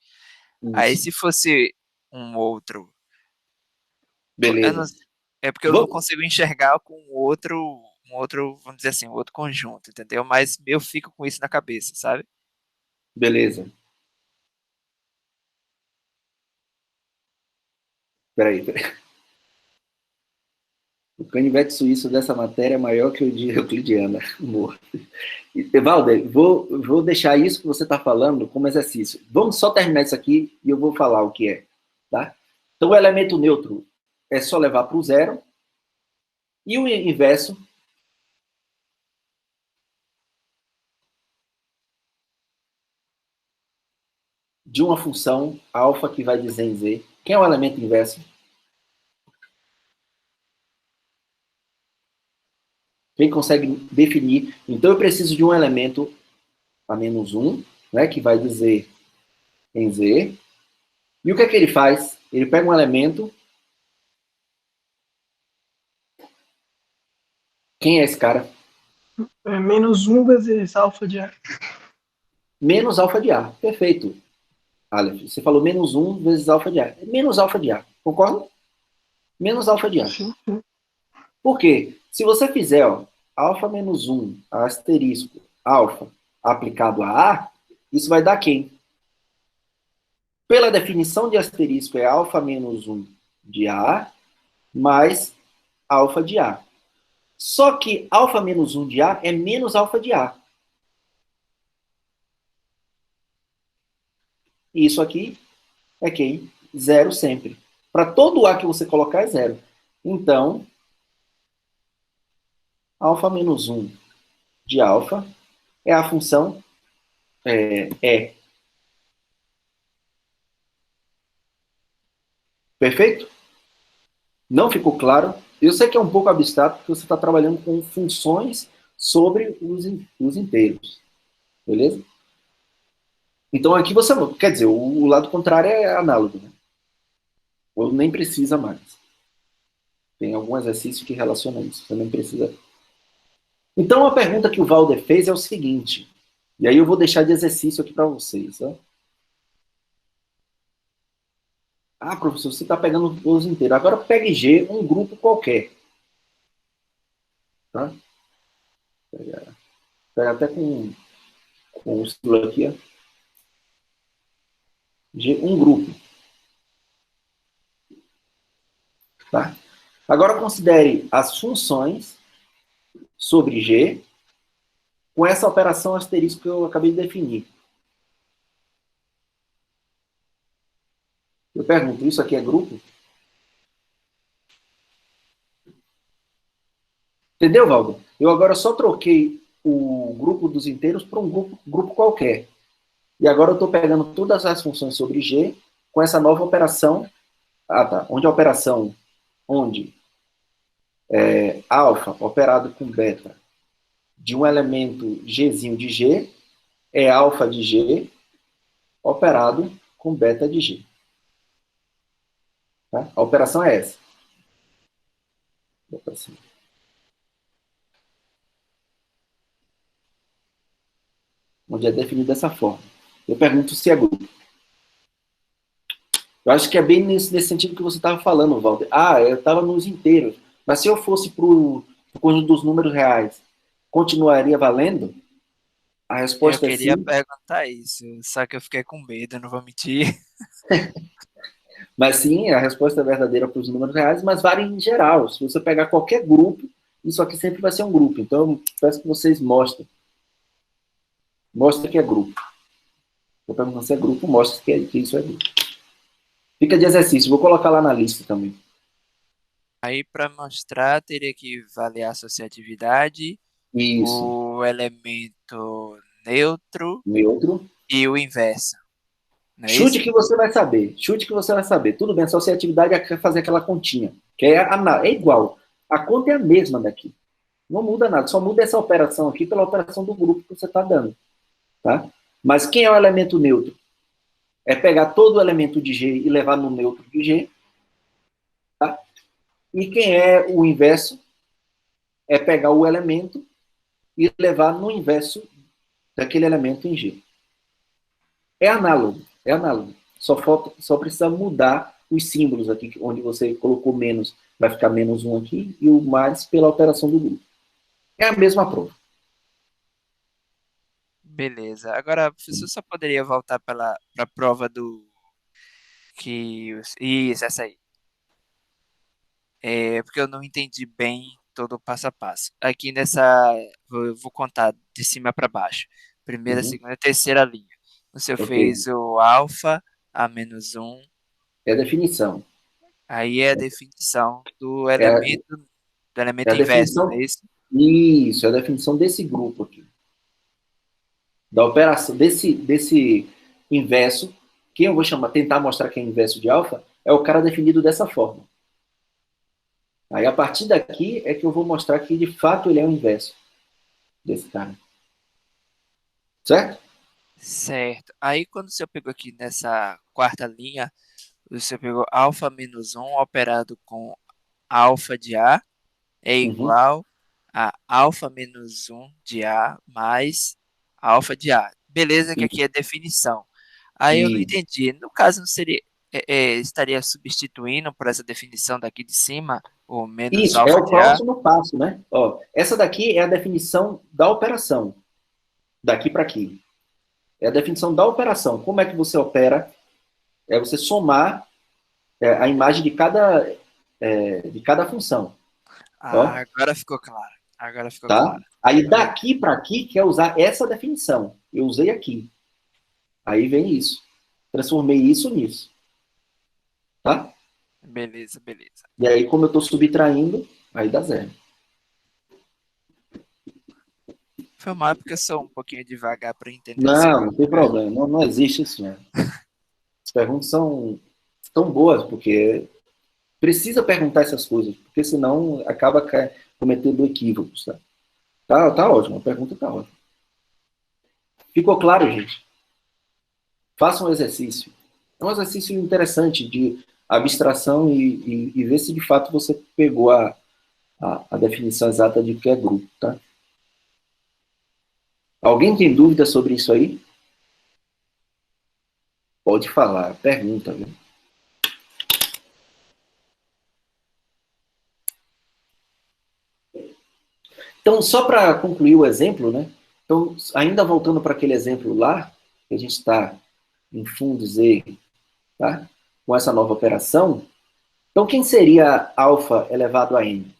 Aí isso. se fosse um outro, eu não, Beleza. é porque eu não Vamos. consigo enxergar com um outro, vamos dizer assim, um outro conjunto, entendeu? Mas eu fico com isso na cabeça, sabe? Beleza. Peraí. O canivete suíço dessa matéria é maior que o de Euclidiana. Amor. Valder, vou deixar isso que você está falando como exercício. Vamos só terminar isso aqui e eu vou falar o que é. Tá? Então, o elemento neutro é só levar para o zero. E o inverso de uma função alfa que vai dizer em Z. Quem é o elemento inverso? Quem consegue definir? Então, eu preciso de um elemento a menos 1, né, que vai dizer em Z. E o que é que ele faz? Ele pega um elemento. Quem é esse cara? É menos 1 vezes alfa de A. Menos alfa de A. Perfeito. Aleph, você falou menos 1 vezes alfa de A. É menos alfa de A. Concorda? Menos alfa de A. Sim, sim. Por quê? Se você fizer alfa menos 1, asterisco, alfa, aplicado a A, isso vai dar quem? Pela definição de asterisco, é alfa menos 1 de A mais alfa de A. Só que alfa menos 1 de A é menos alfa de A. E isso aqui é quem? Zero sempre. Para todo A que você colocar é zero. Então, alfa menos 1 de alfa é a função E. Perfeito? Não ficou claro? Eu sei que é um pouco abstrato, porque você está trabalhando com funções sobre os inteiros. Beleza? Então aqui você... Quer dizer, o lado contrário é análogo, né? Ou nem precisa mais. Tem algum exercício que relaciona isso. Você nem precisa... Então a pergunta que o Valder fez é o seguinte, e aí eu vou deixar de exercício aqui para vocês. Tá? Ah, professor, você está pegando os inteiros. Agora pegue G, um grupo qualquer. Tá? Pega até com o símbolo aqui, ó. G, um grupo. Tá? Agora considere as funções sobre G com essa operação asterisco que eu acabei de definir. Eu pergunto, isso aqui é grupo? Entendeu, Valdo? Eu agora só troquei o grupo dos inteiros para um grupo qualquer. E agora eu estou pegando todas as funções sobre G com essa nova operação. Ah, tá. Onde alfa operado com beta de um elemento Gzinho de G é alfa de G operado com beta de G. Tá? A operação é essa. Onde é definido dessa forma. Eu pergunto se é grupo. Eu acho que é bem nesse sentido que você estava falando, Walter. Ah, eu estava nos inteiros. Mas se eu fosse para o conjunto dos números reais, continuaria valendo? A Eu resposta é queria sim. perguntar isso, só que eu fiquei com medo, não vou mentir. Mas sim, a resposta é verdadeira para os números reais, mas vale em geral. Se você pegar qualquer grupo, isso aqui sempre vai ser um grupo. Então, eu peço que vocês mostrem. Mostrem que é grupo. Estou perguntando se é grupo, mostra que isso é grupo. Fica de exercício, vou colocar lá na lista também. Aí, para mostrar, teria que valer a associatividade, Isso. o elemento neutro Neutro. e o inverso. Não é Chute isso? que você vai saber. Chute que você vai saber. Tudo bem, associatividade é fazer aquela continha. Que é igual. A conta é a mesma daqui. Não muda nada. Só muda essa operação aqui pela operação do grupo que você está dando. Tá? Mas quem é o elemento neutro? É pegar todo o elemento de G e levar no neutro de G. Tá? E quem é o inverso? É pegar o elemento e levar no inverso daquele elemento em G. É análogo. É análogo. Só precisa mudar os símbolos aqui, onde você colocou menos, vai ficar menos um aqui, e o mais pela alteração do grupo. É a mesma prova. Beleza. Agora, o professor só poderia voltar para a prova do Isso, essa aí. É porque eu não entendi bem todo o passo a passo. Aqui eu vou contar de cima para baixo. Primeira, Uhum. segunda, terceira linha. Você Ok. fez o alfa, a menos um. É a definição. Aí é a definição É a, do é elemento a inverso, não definição. é isso? Isso, é a definição desse grupo aqui. Da operação, desse inverso. Quem eu vou tentar mostrar que é inverso de alfa, é o cara definido dessa forma. Aí, a partir daqui, é que eu vou mostrar que, de fato, ele é o inverso desse cara. Certo? Certo. Aí quando você pegou aqui nessa quarta linha, você pegou alfa menos um operado com alfa de A é Uhum. igual a alfa menos um de A mais alfa de A. Beleza que E, aqui é definição. Aí eu não e entendi. No caso, não seria, estaria substituindo por essa definição daqui de cima, o menos isso é alfa o de A. próximo passo, né? Ó, essa daqui é a definição da operação, daqui para aqui. É a definição da operação. Como é que você opera? É você somar a imagem de cada função. Ah, Ó, agora ficou claro. Agora ficou tá? claro. Aí Agora- daqui para aqui quer usar essa definição. Eu usei aqui. Aí vem isso. Transformei isso nisso. Tá? Beleza, beleza. E aí, como eu estou subtraindo, aí dá zero. Foi mal porque eu sou um pouquinho devagar para entender as Não, não coisas, tem né? problema. Não, não existe isso, né? As perguntas são tão boas, porque precisa perguntar essas coisas, porque senão acaba cometendo equívocos, tá? Tá ótimo, a pergunta tá ótima. Ficou claro, gente? Faça um exercício. É um exercício interessante de abstração e ver se de fato você pegou a definição exata de que é grupo, tá? Alguém tem dúvida sobre isso aí? Pode falar, pergunta, viu? Então, só para concluir o exemplo, né? Então, ainda voltando para aquele exemplo lá, que a gente está em fundo Z, tá? Com essa nova operação. Então, quem seria alfa elevado a n?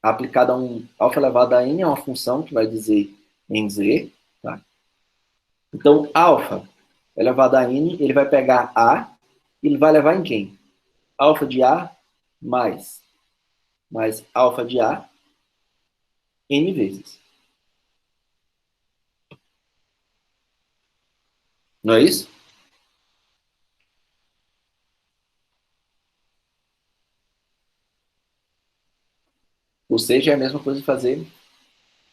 Aplicado a alfa elevado a n é uma função que vai dizer em Z, tá? Então, alfa elevado a n, ele vai pegar A e ele vai levar em quem? Alfa de A mais alfa de A n vezes. Não é isso? Ou seja, é a mesma coisa de fazer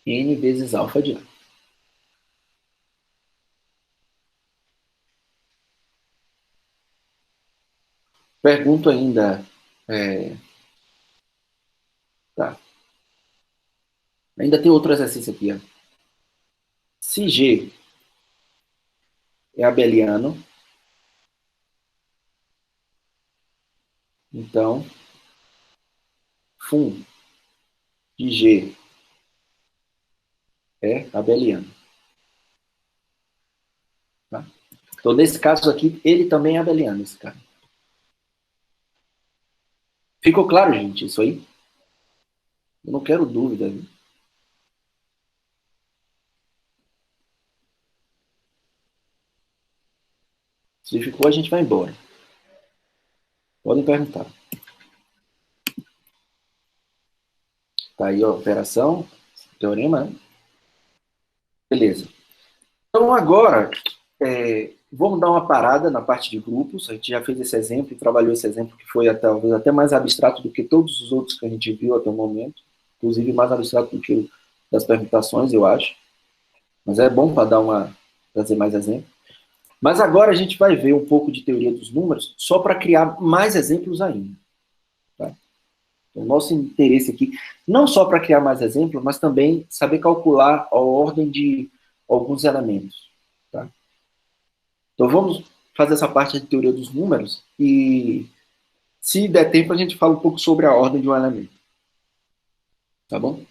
n vezes alfa de A. Pergunto ainda. Tá. Ainda tem outro exercício aqui. Ó. Se G é abeliano, então fun de G é abeliano. Tá? Então, nesse caso aqui, ele também é abeliano, esse cara. Ficou claro, gente, isso aí? Eu não quero dúvida. Viu? Se ficou, a gente vai embora. Podem perguntar. Tá aí a operação, teorema, né? Beleza. Então, agora, vamos dar uma parada na parte de grupos. A gente já fez esse exemplo, trabalhou esse exemplo que foi talvez até mais abstrato do que todos os outros que a gente viu até o momento. Inclusive, mais abstrato do que o das permutações, eu acho. Mas é bom para trazer mais exemplos. Mas agora a gente vai ver um pouco de teoria dos números, só para criar mais exemplos ainda. Tá? O nosso interesse aqui, não só para criar mais exemplos, mas também saber calcular a ordem de alguns elementos. Tá? Então vamos fazer essa parte de teoria dos números e, se der tempo, a gente fala um pouco sobre a ordem de um elemento. Tá bom?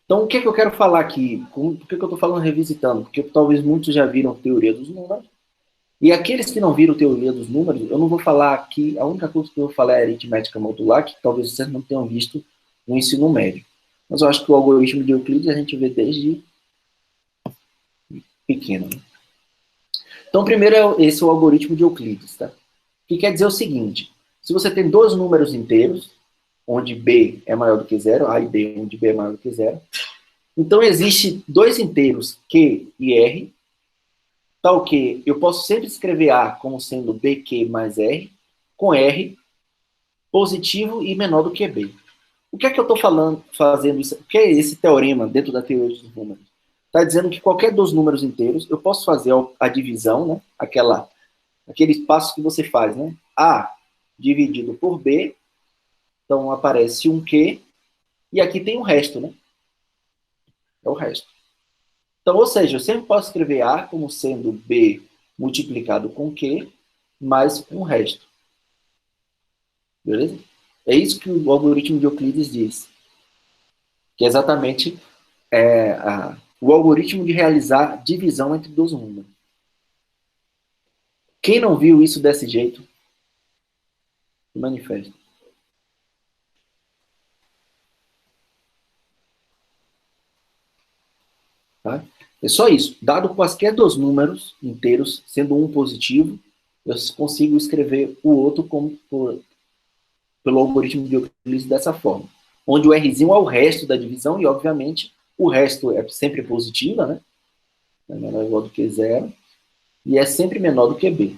Então, o que é que eu quero falar aqui? Por que eu estou falando revisitando? Porque talvez muitos já viram teoria dos números. E aqueles que não viram teoria dos números, eu não vou falar aqui, a única coisa que eu vou falar é aritmética modular, que talvez vocês não tenham visto no ensino médio. Mas eu acho que o algoritmo de Euclides a gente vê desde pequeno. Então, primeiro, esse é o algoritmo de Euclides. Tá? Que quer dizer o seguinte, se você tem dois números inteiros, onde B é maior do que zero, A e B, onde B é maior do que zero, então existe dois inteiros, Q e R, tal que eu posso sempre escrever A como sendo BQ mais R, com R positivo e menor do que B. O que é que eu estou fazendo isso? O que é esse teorema dentro da teoria dos números? Está dizendo que qualquer dos números inteiros, eu posso fazer a divisão, né? Aquele espaço que você faz, né? A dividido por B, então aparece um Q, e aqui tem o resto, né? É o resto. Então, ou seja, eu sempre posso escrever A como sendo B multiplicado com Q, mais com o resto. Beleza? É isso que o algoritmo de Euclides diz. Que é exatamente o algoritmo de realizar divisão entre dois números. Quem não viu isso desse jeito, se manifesta. Tá? É só isso. Dado quaisquer dois números inteiros, sendo um positivo, eu consigo escrever o outro pelo algoritmo de Euclides dessa forma. Onde o Rzinho é o resto da divisão, e obviamente o resto é sempre positiva, né? É menor ou igual do que zero, e é sempre menor do que B.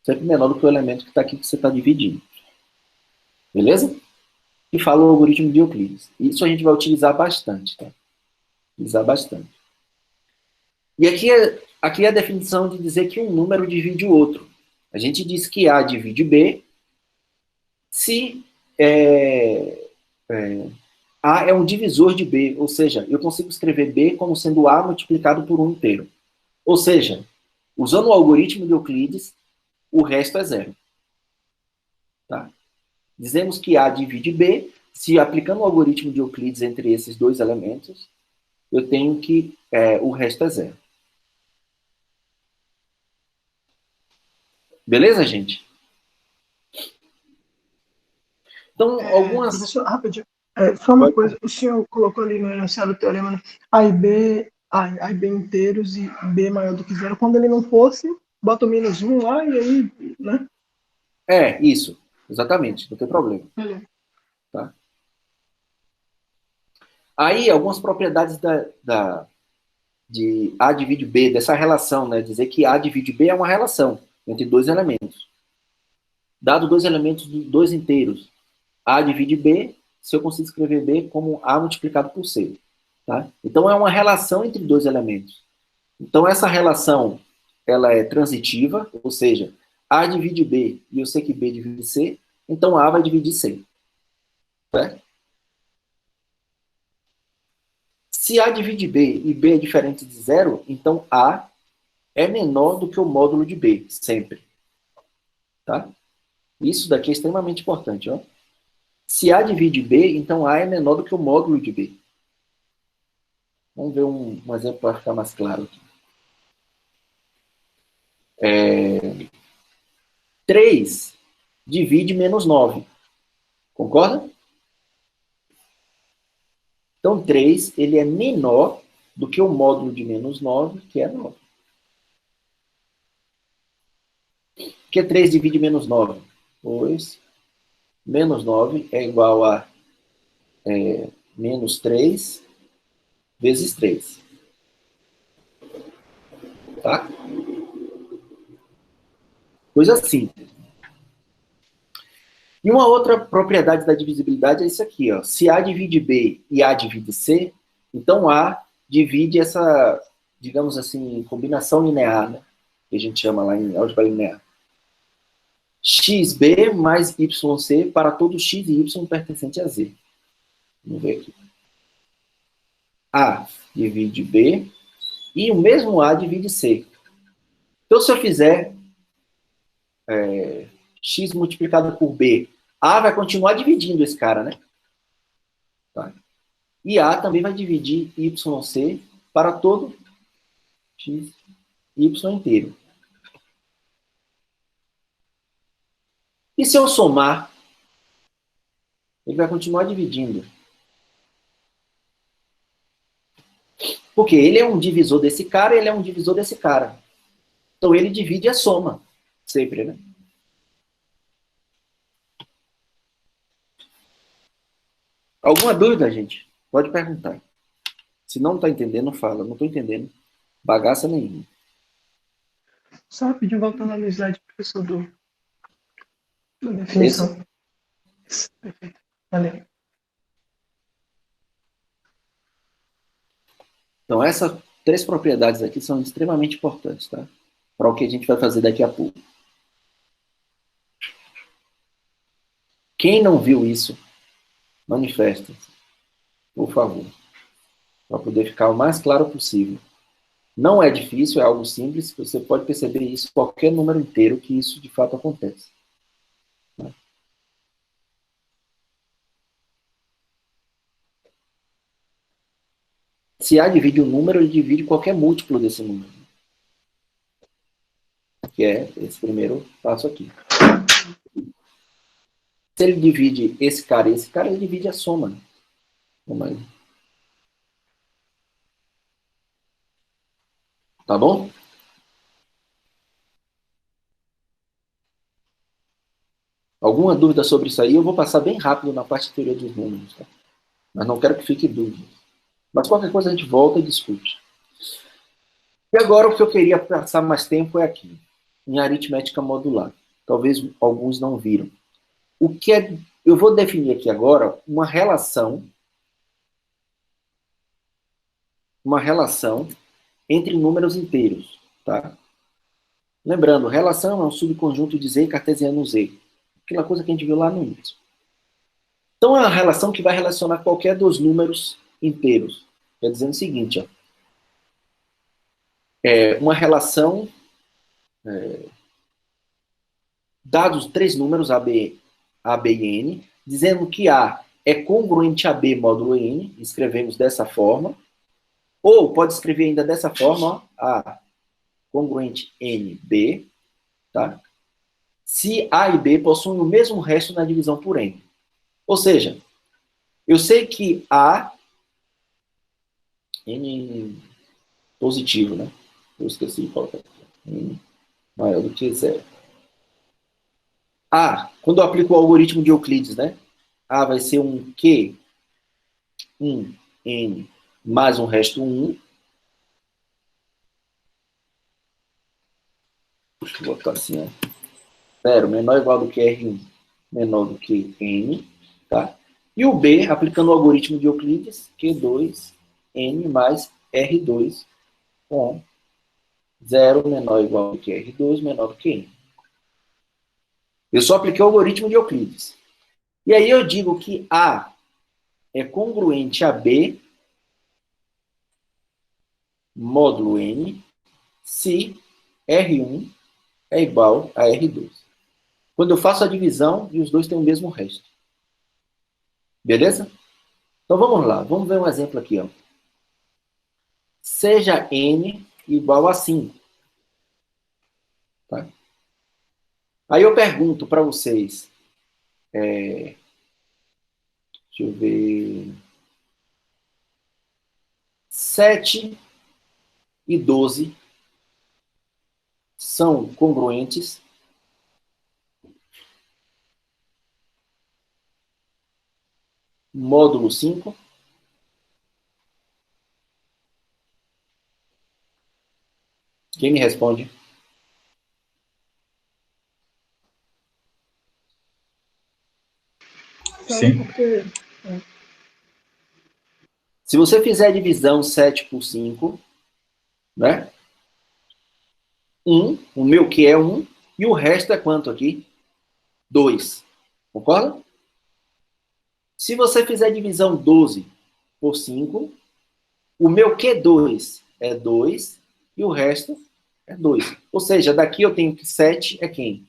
Sempre menor do que o elemento que está aqui que você está dividindo. Beleza? E fala o algoritmo de Euclides. Isso a gente vai utilizar bastante, tá? Utilizar bastante. E aqui é a definição de dizer que um número divide o outro. A gente diz que A divide B se A é um divisor de B, ou seja, eu consigo escrever B como sendo A multiplicado por 1 inteiro. Ou seja, usando o algoritmo de Euclides, o resto é zero. Tá? Dizemos que A divide B, se aplicando o algoritmo de Euclides entre esses dois elementos, eu tenho que o resto é zero. Beleza, gente? Então, algumas... Professor, rapidinho. Só uma coisa, o senhor colocou ali no enunciado do teorema, né? A e B inteiros e B maior do que zero. Quando ele não fosse, bota o -1 lá e aí, né? Isso. Exatamente, não tem problema. Tá? Aí, algumas propriedades de A divide B, dessa relação, né? Dizer que A divide B é uma relação entre dois elementos. Dado dois elementos, dois inteiros, A divide B, se eu consigo escrever B como A multiplicado por C. Tá? Então, é uma relação entre dois elementos. Então, essa relação, ela é transitiva, ou seja, A divide B e eu sei que B divide C, então A vai dividir C. Certo? Se A divide B e B é diferente de zero, então A é menor do que o módulo de B, sempre. Tá? Isso daqui é extremamente importante. Ó. Se A divide B, então A é menor do que o módulo de B. Vamos ver um exemplo para ficar mais claro aqui. 3 divide -9. Concorda? Então, 3 ele é menor do que o módulo de -9, que é 9. que 3 divide menos 9? Pois, menos 9 é igual a menos 3 vezes 3. Tá? Coisa simples. E uma outra propriedade da divisibilidade é isso aqui, ó. Se A divide B e A divide C, então A divide essa, digamos assim, combinação linear, né? Que a gente chama lá em álgebra linear. XB mais YC para todo X e Y pertencente a Z. Vamos ver aqui. A divide B e o mesmo A divide C. Então, se eu fizer X multiplicado por B, A vai continuar dividindo esse cara, né? Tá? E A também vai dividir YC para todo X, Y inteiro. E se eu somar, ele vai continuar dividindo. Porque ele é um divisor desse cara, ele é um divisor desse cara. Então ele divide a soma. Sempre, né? Alguma dúvida, gente? Pode perguntar. Se não está entendendo, fala. Não estou entendendo. Bagaça nenhuma. Só rapidinho, voltando lá no slide, professor, da definição. Perfeito. Valeu. Então, essas 3 propriedades aqui são extremamente importantes, tá? Para o que a gente vai fazer daqui a pouco. Quem não viu isso, manifesta-se, por favor, para poder ficar o mais claro possível. Não é difícil, é algo simples, você pode perceber isso em qualquer número inteiro que isso de fato acontece. Se A divide um número, ele divide qualquer múltiplo desse número. Que é esse primeiro passo aqui. Se ele divide esse cara e esse cara, ele divide a soma. Né? Vamos aí. Tá bom? Alguma dúvida sobre isso aí? Eu vou passar bem rápido na parte de teoria dos números. Tá? Mas não quero que fique dúvida. Mas qualquer coisa a gente volta e discute. E agora o que eu queria passar mais tempo é aqui, em aritmética modular. Talvez alguns não viram. O que é, eu vou definir aqui agora uma relação entre números inteiros, tá? Lembrando, relação é um subconjunto de Z cartesiano Z. Aquela coisa que a gente viu lá no início. Então, é uma relação que vai relacionar qualquer dos números inteiros. Quer dizer o seguinte, ó. É uma relação... dados 3 números, A, B e N, dizendo que A é congruente a B módulo N, escrevemos dessa forma, ou pode escrever ainda dessa forma, ó, A congruente N, B, tá? Se A e B possuem o mesmo resto na divisão por N. Ou seja, eu sei que A, N positivo, né? Eu esqueci de colocar aqui. N maior do que 0. A, quando eu aplico o algoritmo de Euclides, né? A vai ser um Q, 1, N, mais um resto 1. Deixa eu botar assim, ó. 0 menor ou igual do que R1, menor do que N, tá? E o B, aplicando o algoritmo de Euclides, Q2, N mais R2, com 0 menor ou igual do que R2, menor do que N. Eu só apliquei o algoritmo de Euclides. E aí eu digo que A é congruente a B módulo N se R1 é igual a R2. Quando eu faço a divisão e os dois têm o mesmo resto. Beleza? Então vamos lá, vamos ver um exemplo aqui. Ó. Seja N igual a 5. Tá? Aí eu pergunto para vocês, deixa eu ver, 7 e 12 são congruentes módulo 5. Quem me responde? Sim. Porque Se você fizer a divisão 7 por 5, né? 1, o meu que é 1, e o resto é quanto aqui? 2. Concorda? Se você fizer a divisão 12 por 5, o meu Q2 é 2 e o resto é 2. Ou seja, daqui eu tenho que 7 é quem?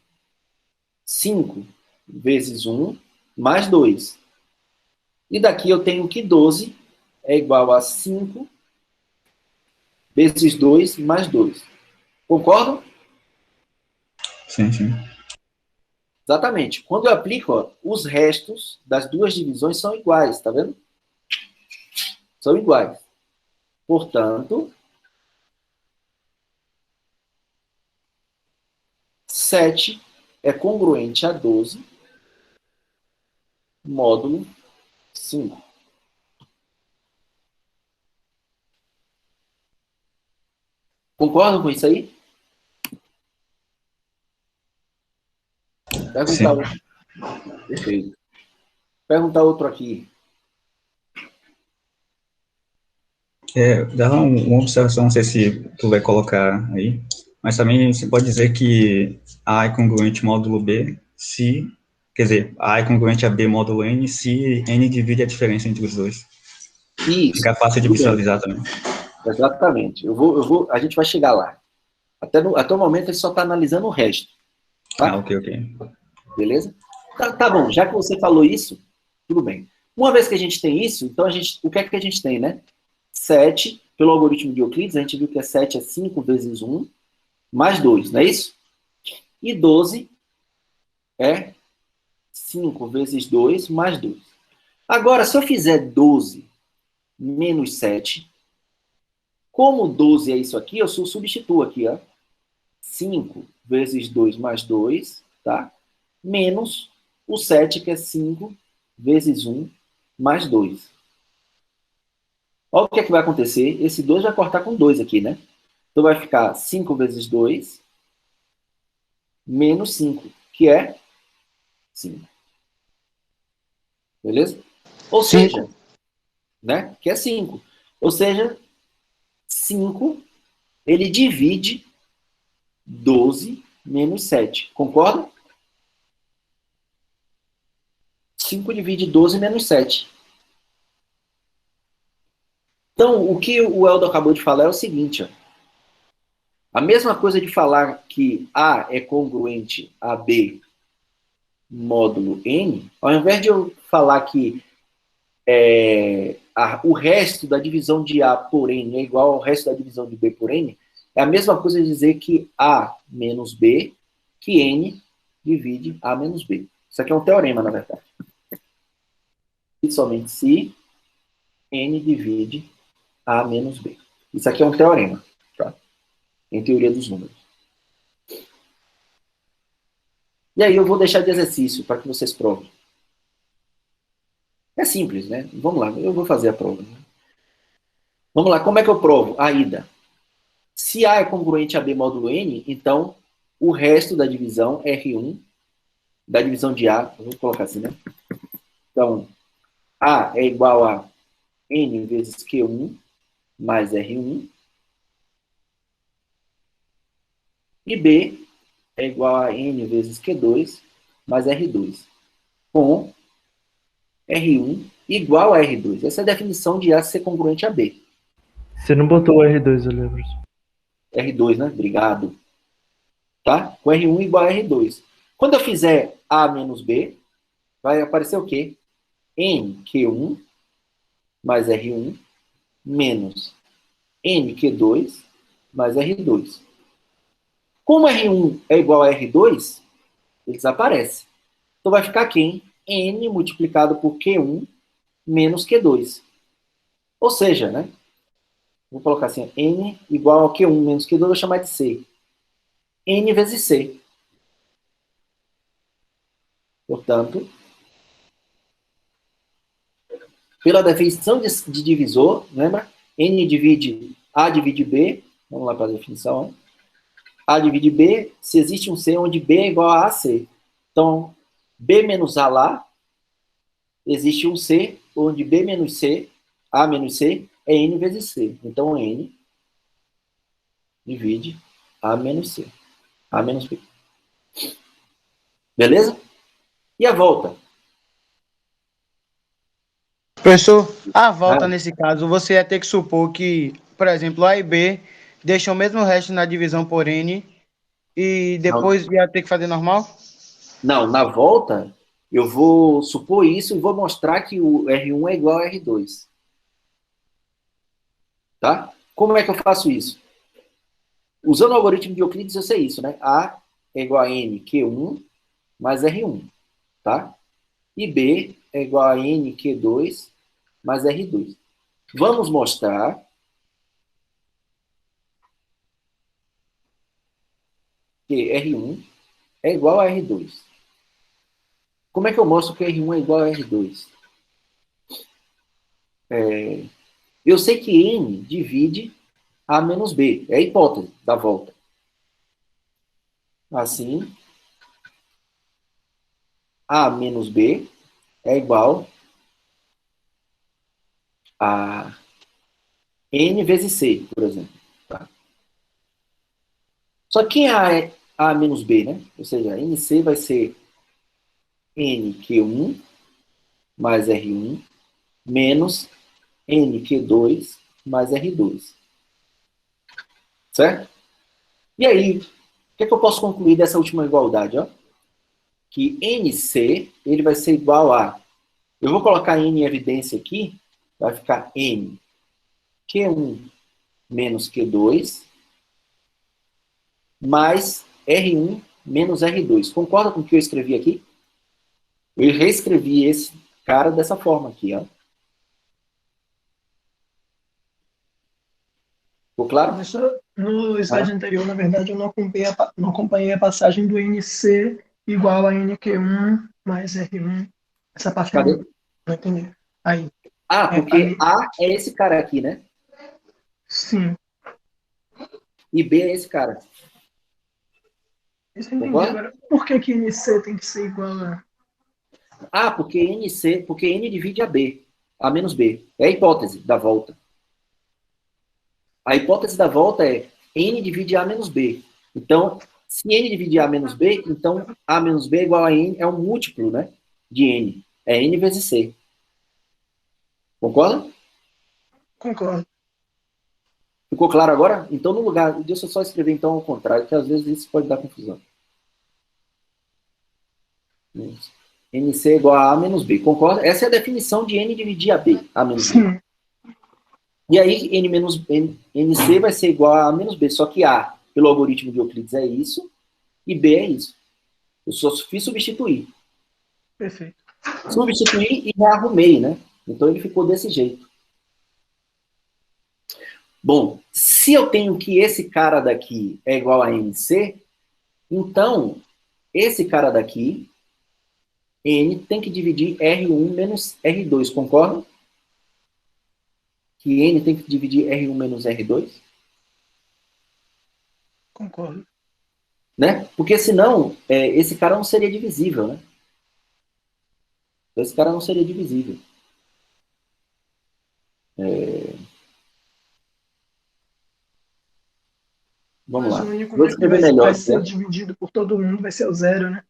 5 vezes 1 mais 2. E daqui eu tenho que 12 é igual a 5 vezes 2 mais 2. Concordam? Sim, sim. Exatamente. Quando eu aplico, ó, os restos das duas divisões são iguais, tá vendo? São iguais. Portanto, 7 é congruente a 12 módulo 5. Concordam com isso aí? Sim. Perguntar outro. Perfeito. Perguntar outro aqui. Dá uma observação, não sei se tu vai colocar aí, mas também você pode dizer que A é congruente módulo B se, quer dizer, A é congruente a B módulo N se N divide a diferença entre os dois. Isso. Fica fácil de Tudo bem. visualizar também. Exatamente. A gente vai chegar lá. Até o momento ele só está analisando o resto. Tá? Ok. Beleza? Tá bom, já que você falou isso, tudo bem. Uma vez que a gente tem isso, então o que é que a gente tem, né? 7, pelo algoritmo de Euclides, a gente viu que 7 é 5 vezes 1, mais 2, não é isso? E 12 é 5 vezes 2, mais 2. Agora, se eu fizer 12 menos 7, como 12 é isso aqui, eu substituo aqui, ó. 5 vezes 2 mais 2, tá? Menos o 7, que é 5 vezes 1 mais 2. Olha o que é que vai acontecer. Esse 2 vai cortar com 2 aqui, né? Então vai ficar 5 vezes 2 menos 5, que é 5. Beleza? Ou seja, né? Que é 5. Ou seja, 5, ele divide 12 menos 7. Concorda? 5 divide 12 menos 7. Então, o que o Eldo acabou de falar é o seguinte, ó. A mesma coisa de falar que A é congruente a B módulo N, ao invés de eu falar que o resto da divisão de A por N é igual ao resto da divisão de B por N, é a mesma coisa de dizer que A menos B, que N divide A menos B. Isso aqui é um teorema, na verdade. E somente se N divide A menos B. Isso aqui é um teorema, tá? Em teoria dos números. E aí eu vou deixar de exercício para que vocês provem. É simples, né? Vamos lá, eu vou fazer a prova. Né? Vamos lá, como é que eu provo? A ida. Se A é congruente a B módulo N, então o resto da divisão R1, da divisão de A, eu vou colocar assim, né? Então, A é igual a N vezes Q1 mais R1, e B é igual a N vezes Q2 mais R2, com R1 igual a R2. Essa é a definição de A ser congruente a B. Você não botou o R2, eu lembro. R2, né? Obrigado. Tá? Com R1 igual a R2. Quando eu fizer A menos B, vai aparecer o quê? NQ1 mais R1 menos NQ2 mais R2. Como R1 é igual a R2, ele desaparece. Então vai ficar quem? N multiplicado por Q1 menos Q2. Ou seja, né? Vou colocar assim, N igual a Q1 menos Q2, vou chamar de C. N vezes C. Portanto, Pela definição de divisor, lembra? N divide A divide B. Vamos lá para a definição. A divide B, se existe um C onde B é igual a AC. Então, B menos A lá, existe um C onde B menos C, A menos C, é N vezes C. Então, N divide A menos C. A menos B. Beleza? E a volta? Professor, a volta nesse caso, você ia ter que supor que, por exemplo, A e B deixam o mesmo resto na divisão por N e depois ia ter que fazer normal? Não, na volta, eu vou supor isso e vou mostrar que o R1 é igual a R2. Tá? Como é que eu faço isso? Usando o algoritmo de Euclides, eu sei isso, né? A é igual a N Q1 mais R1, tá? E B é igual a N Q2 mais R2. Vamos mostrar que R1 é igual a R2. Como é que eu mostro que R1 é igual a R2? Eu sei que N divide A menos B. É a hipótese da volta. Assim, A menos B é igual a N vezes C, por exemplo. Tá? Só que A é A menos B, né? Ou seja, NC vai ser NQ1 mais R1 menos NQ2 mais R2. Certo? E aí, o que eu posso concluir dessa última igualdade? Ó? Que NC ele vai ser igual a... Eu vou colocar N em evidência aqui, vai ficar N Q1 menos Q2 mais R1 menos R2. Concorda com o que eu escrevi aqui? Eu reescrevi esse cara dessa forma aqui, ó. Ficou claro? Professor, no slide anterior, na verdade, eu não acompanhei a passagem do NC igual a NQ1 mais R1. Essa parte Cadê? eu não entendi. Aí. Ah, porque A é esse cara aqui, né? Sim. E B é esse cara. Isso eu entendi. Agora, por que que NC tem que ser igual a... Ah, porque N divide a B, A menos B. É a hipótese da volta. A hipótese da volta é N divide A menos B. Então, se N divide A menos B, então A menos B é igual a N, é um múltiplo, né, de N. É N vezes C. Concorda? Concordo. Ficou claro agora? Então, no lugar... Deixa eu só escrever então ao contrário, que às vezes isso pode dar confusão. NC é igual a A menos B. Concorda? Essa é a definição de N dividir a B. A menos B. Sim. E aí, NC vai ser igual a A menos B. Só que A, pelo algoritmo de Euclides, é isso. E B é isso. Eu só fiz substituir. Perfeito. Substituir e rearrumei, né? Então, ele ficou desse jeito. Bom, se eu tenho que esse cara daqui é igual a NC, então, esse cara daqui, N, tem que dividir R1 menos R2, concorda? Que N tem que dividir R1 menos R2? Concordo. Né? Porque senão, esse cara não seria divisível, né? Esse cara não seria divisível. Vamos lá. Mas o único Vou que escrever melhor. vai ser dividido por todo mundo vai ser o zero, né?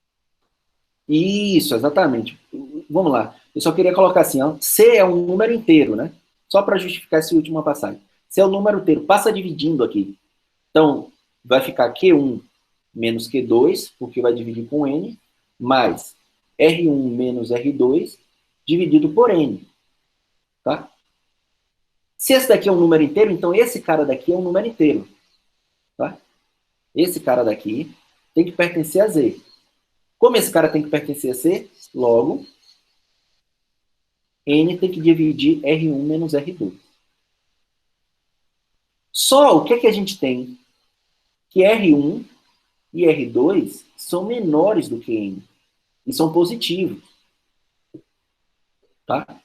Isso, exatamente. Vamos lá. Eu só queria colocar assim, ó. C é um número inteiro, né? Só para justificar essa última passagem. C é um número inteiro. Passa dividindo aqui. Então, vai ficar Q1 menos Q2, porque vai dividir com N, mais R1 menos R2, dividido por N. Tá? Se esse daqui é um número inteiro, então esse cara daqui é um número inteiro. Tá? Esse cara daqui tem que pertencer a Z. Como esse cara tem que pertencer a C, logo, N tem que dividir R1 menos R2. Só o que a gente tem? Que R1 e R2 são menores do que N. E são positivos. Tá?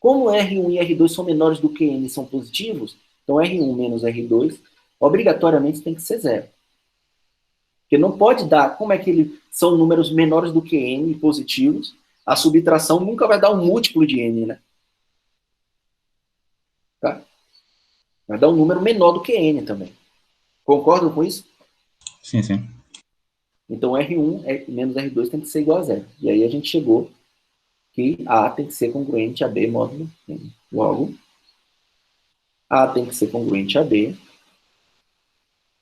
Como R1 e R2 são menores do que N e são positivos, então R1 menos R2, obrigatoriamente tem que ser zero. Porque não pode dar, como é que são números menores do que N e positivos, a subtração nunca vai dar um múltiplo de N, né? Tá? Vai dar um número menor do que N também. Concordam com isso? Sim, sim. Então, R1 menos R2 tem que ser igual a zero. E aí a gente chegou que A tem que ser congruente a B módulo N. Logo, A tem que ser congruente a B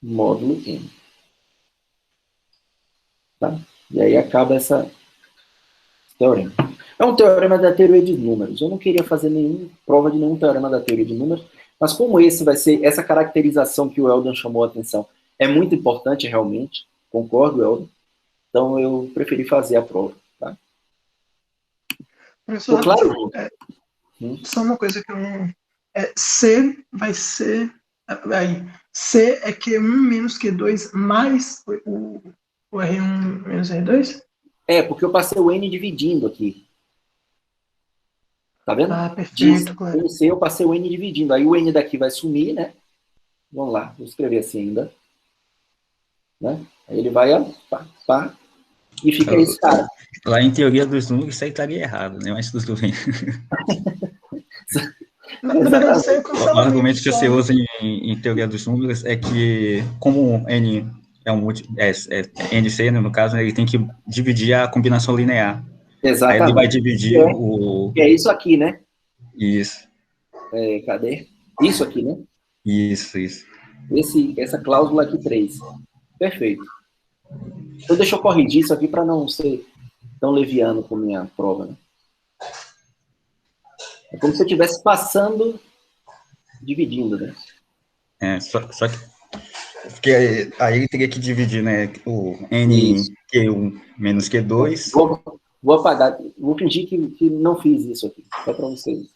módulo N. Tá? E aí acaba esse teorema. É um teorema da teoria de números. Eu não queria fazer prova de nenhum teorema da teoria de números, mas como esse vai ser, essa caracterização que o Eldon chamou a atenção é muito importante realmente, concordo, Eldon, então eu preferi fazer a prova. Tá? Professor, claro? Só uma coisa que eu não... C vai ser... Aí, C é Q1 menos Q2 mais o R1 menos R2? Porque eu passei o N dividindo aqui. Tá vendo? Ah, perfeito, claro. Em C eu passei o N dividindo. Aí o N daqui vai sumir, né? Vamos lá, vou escrever assim ainda. Né? Aí ele vai, pá, e fica esse cara. Lá em teoria dos números, isso aí estaria errado, né? Mas tudo bem. O argumento que você usa em teoria dos números é que, como N é NC, né, no caso, ele tem que dividir a combinação linear. Exatamente. Aí ele vai dividir o... É isso aqui, né? Isso. Cadê? Isso aqui, né? Isso. Essa cláusula aqui 3. Perfeito. Então deixa eu corrigir isso aqui para não ser tão leviano com minha prova, né? É como se eu estivesse passando, dividindo, né? Só que porque aí ele teria que dividir, né, o N Q1 menos Q2. Vou apagar, vou fingir que não fiz isso aqui, só para vocês.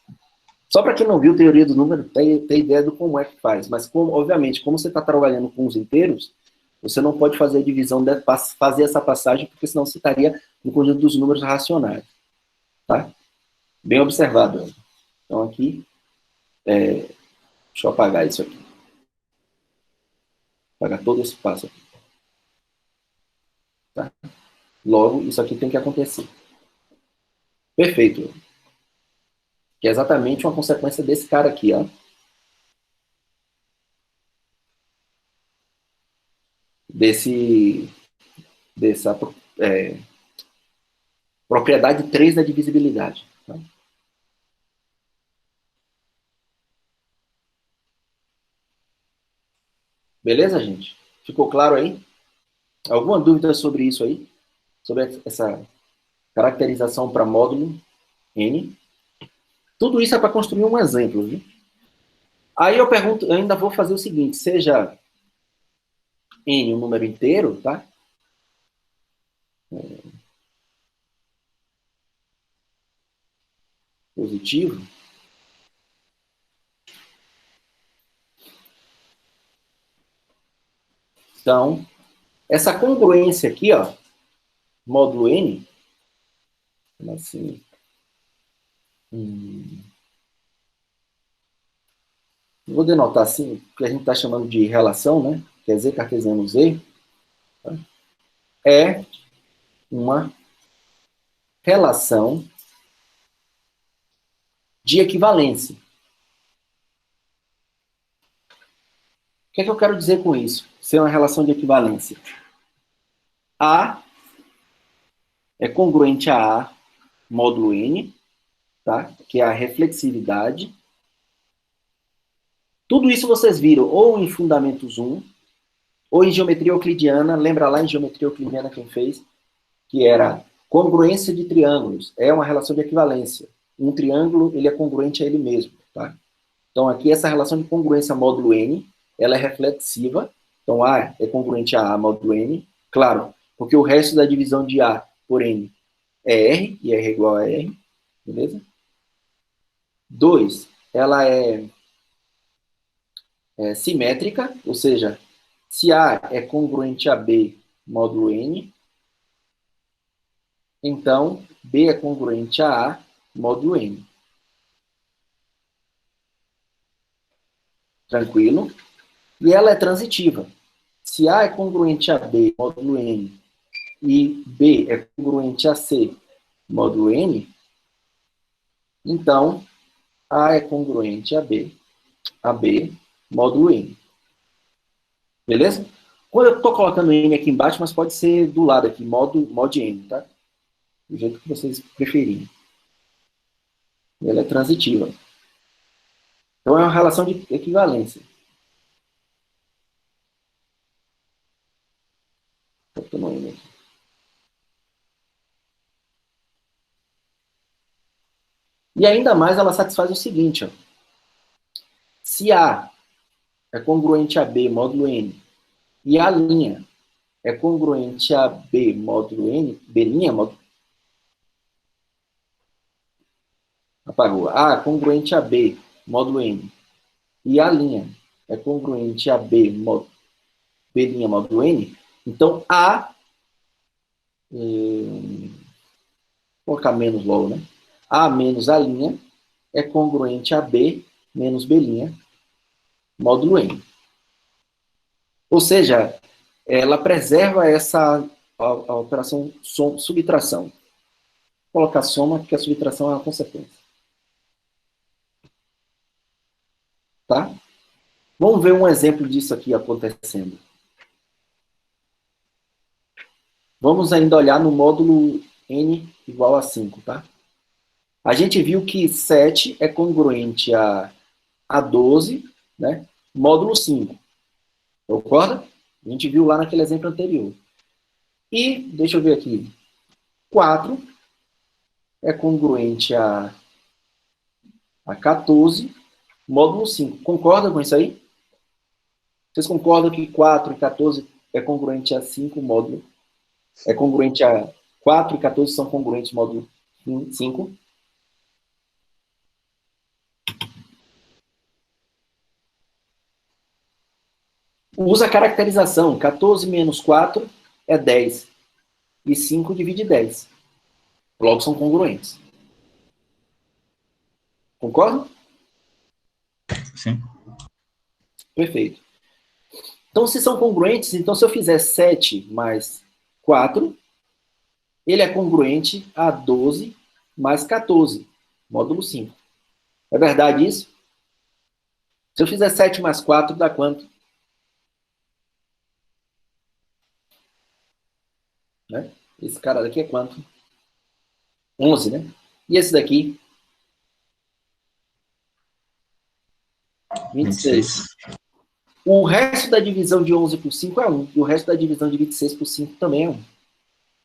Só para quem não viu teoria do número, tem ideia do como é que faz. Mas, obviamente, como você está trabalhando com os inteiros, você não pode fazer a divisão, fazer essa passagem, porque senão você estaria no conjunto dos números racionais. Tá? Bem observado. Então, aqui, deixa eu apagar isso aqui. Apagar todo esse passo aqui. Tá? Logo, isso aqui tem que acontecer. Perfeito. Que é exatamente uma consequência desse cara aqui, ó. Dessa propriedade 3 da divisibilidade. Tá? Beleza, gente? Ficou claro aí? Alguma dúvida sobre isso aí? Sobre essa caracterização para módulo N? Tudo isso é para construir um exemplo, viu? Aí eu pergunto, eu ainda vou fazer o seguinte, seja N um número inteiro, tá? Positivo. Então, essa congruência aqui, ó, módulo N, assim, vou denotar assim, que a gente está chamando de relação, né? Quer dizer, cartesiano Z, tá? É uma relação de equivalência. O que é que eu quero dizer com isso? Ser uma relação de equivalência. A é congruente a A módulo N, tá? Que é a reflexividade. Tudo isso vocês viram ou em Fundamentos 1, ou em Geometria Euclidiana. Lembra lá em Geometria Euclidiana quem fez? Que era congruência de triângulos. É uma relação de equivalência. Um triângulo, ele é congruente a ele mesmo, tá? Então, aqui, essa relação de congruência módulo N, ela é reflexiva. Então, A é congruente a A módulo N. Claro, porque o resto da divisão de A por N é R, e R é igual a R. Beleza? 2, ela é simétrica, ou seja, se A é congruente a B módulo N, então B é congruente a A módulo N. Tranquilo? E ela é transitiva. Se A é congruente a B, módulo N, e B é congruente a C, módulo N, então A é congruente a B, módulo N. Beleza? Quando eu estou colocando N aqui embaixo, mas pode ser do lado aqui, mod N, tá? Do jeito que vocês preferirem. Ela é transitiva. Então é uma relação de equivalência. Botando N aqui. E ainda mais ela satisfaz o seguinte, ó. Se A é congruente a B, módulo N, e A' é congruente a B, módulo N, B', módulo... Apagou. A é congruente a B, módulo N, e A' é congruente a B, B', módulo N, então A... vou colocar menos logo, né? A menos A' é congruente a B menos B', módulo N. Ou seja, ela preserva a operação subtração. Vou colocar soma, porque a subtração é uma consequência. Tá? Vamos ver um exemplo disso aqui acontecendo. Vamos ainda olhar no módulo N igual a 5, tá? A gente viu que 7 é congruente a 12, né? Módulo 5. Concorda? A gente viu lá naquele exemplo anterior. E, deixa eu ver aqui, 4 é congruente a 14, módulo 5. Concorda com isso aí? Vocês concordam que 4 e 14 é congruente a 5, módulo? É congruente a 4 e 14 são congruentes, módulo 5? Usa a caracterização. 14 menos 4 é 10. E 5 divide 10. Logo são congruentes. Concorda? Sim. Perfeito. Então, se são congruentes, então se eu fizer 7 mais 4, ele é congruente a 12 mais 14, módulo 5. É verdade isso? Se eu fizer 7 mais 4, dá quanto? Né? Esse cara daqui é quanto? 11, né? E esse daqui? 26. O resto da divisão de 11 por 5 é 1. E o resto da divisão de 26 por 5 também é 1.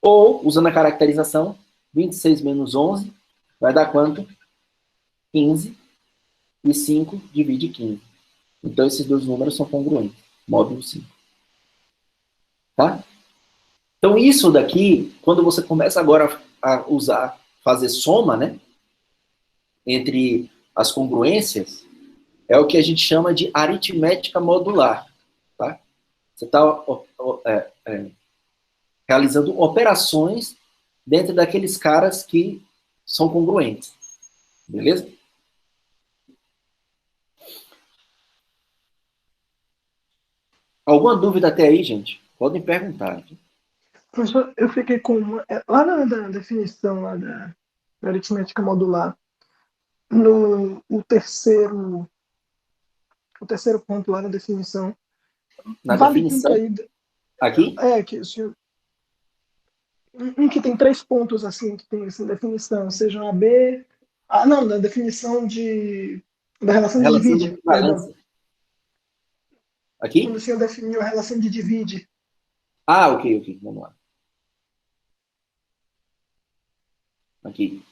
Ou, usando a caracterização, 26 menos 11 vai dar quanto? 15. E 5 divide 15. Então, esses dois números são congruentes. Módulo 5. Tá? Então, isso daqui, quando você começa agora a usar, fazer soma, né? Entre as congruências, é o que a gente chama de aritmética modular. Tá? Você está realizando operações dentro daqueles caras que são congruentes. Beleza? Alguma dúvida até aí, gente? Podem perguntar. Professor, eu fiquei com uma... Lá na definição lá da aritmética modular, o terceiro ponto lá na definição. Na vale definição? Aí, aqui? Que o senhor... que tem 3 pontos assim, que tem essa definição, sejam a B... não, da definição da relação de divide. Aqui? Quando o senhor definiu a relação de divide. Ok. Vamos lá. Aqui.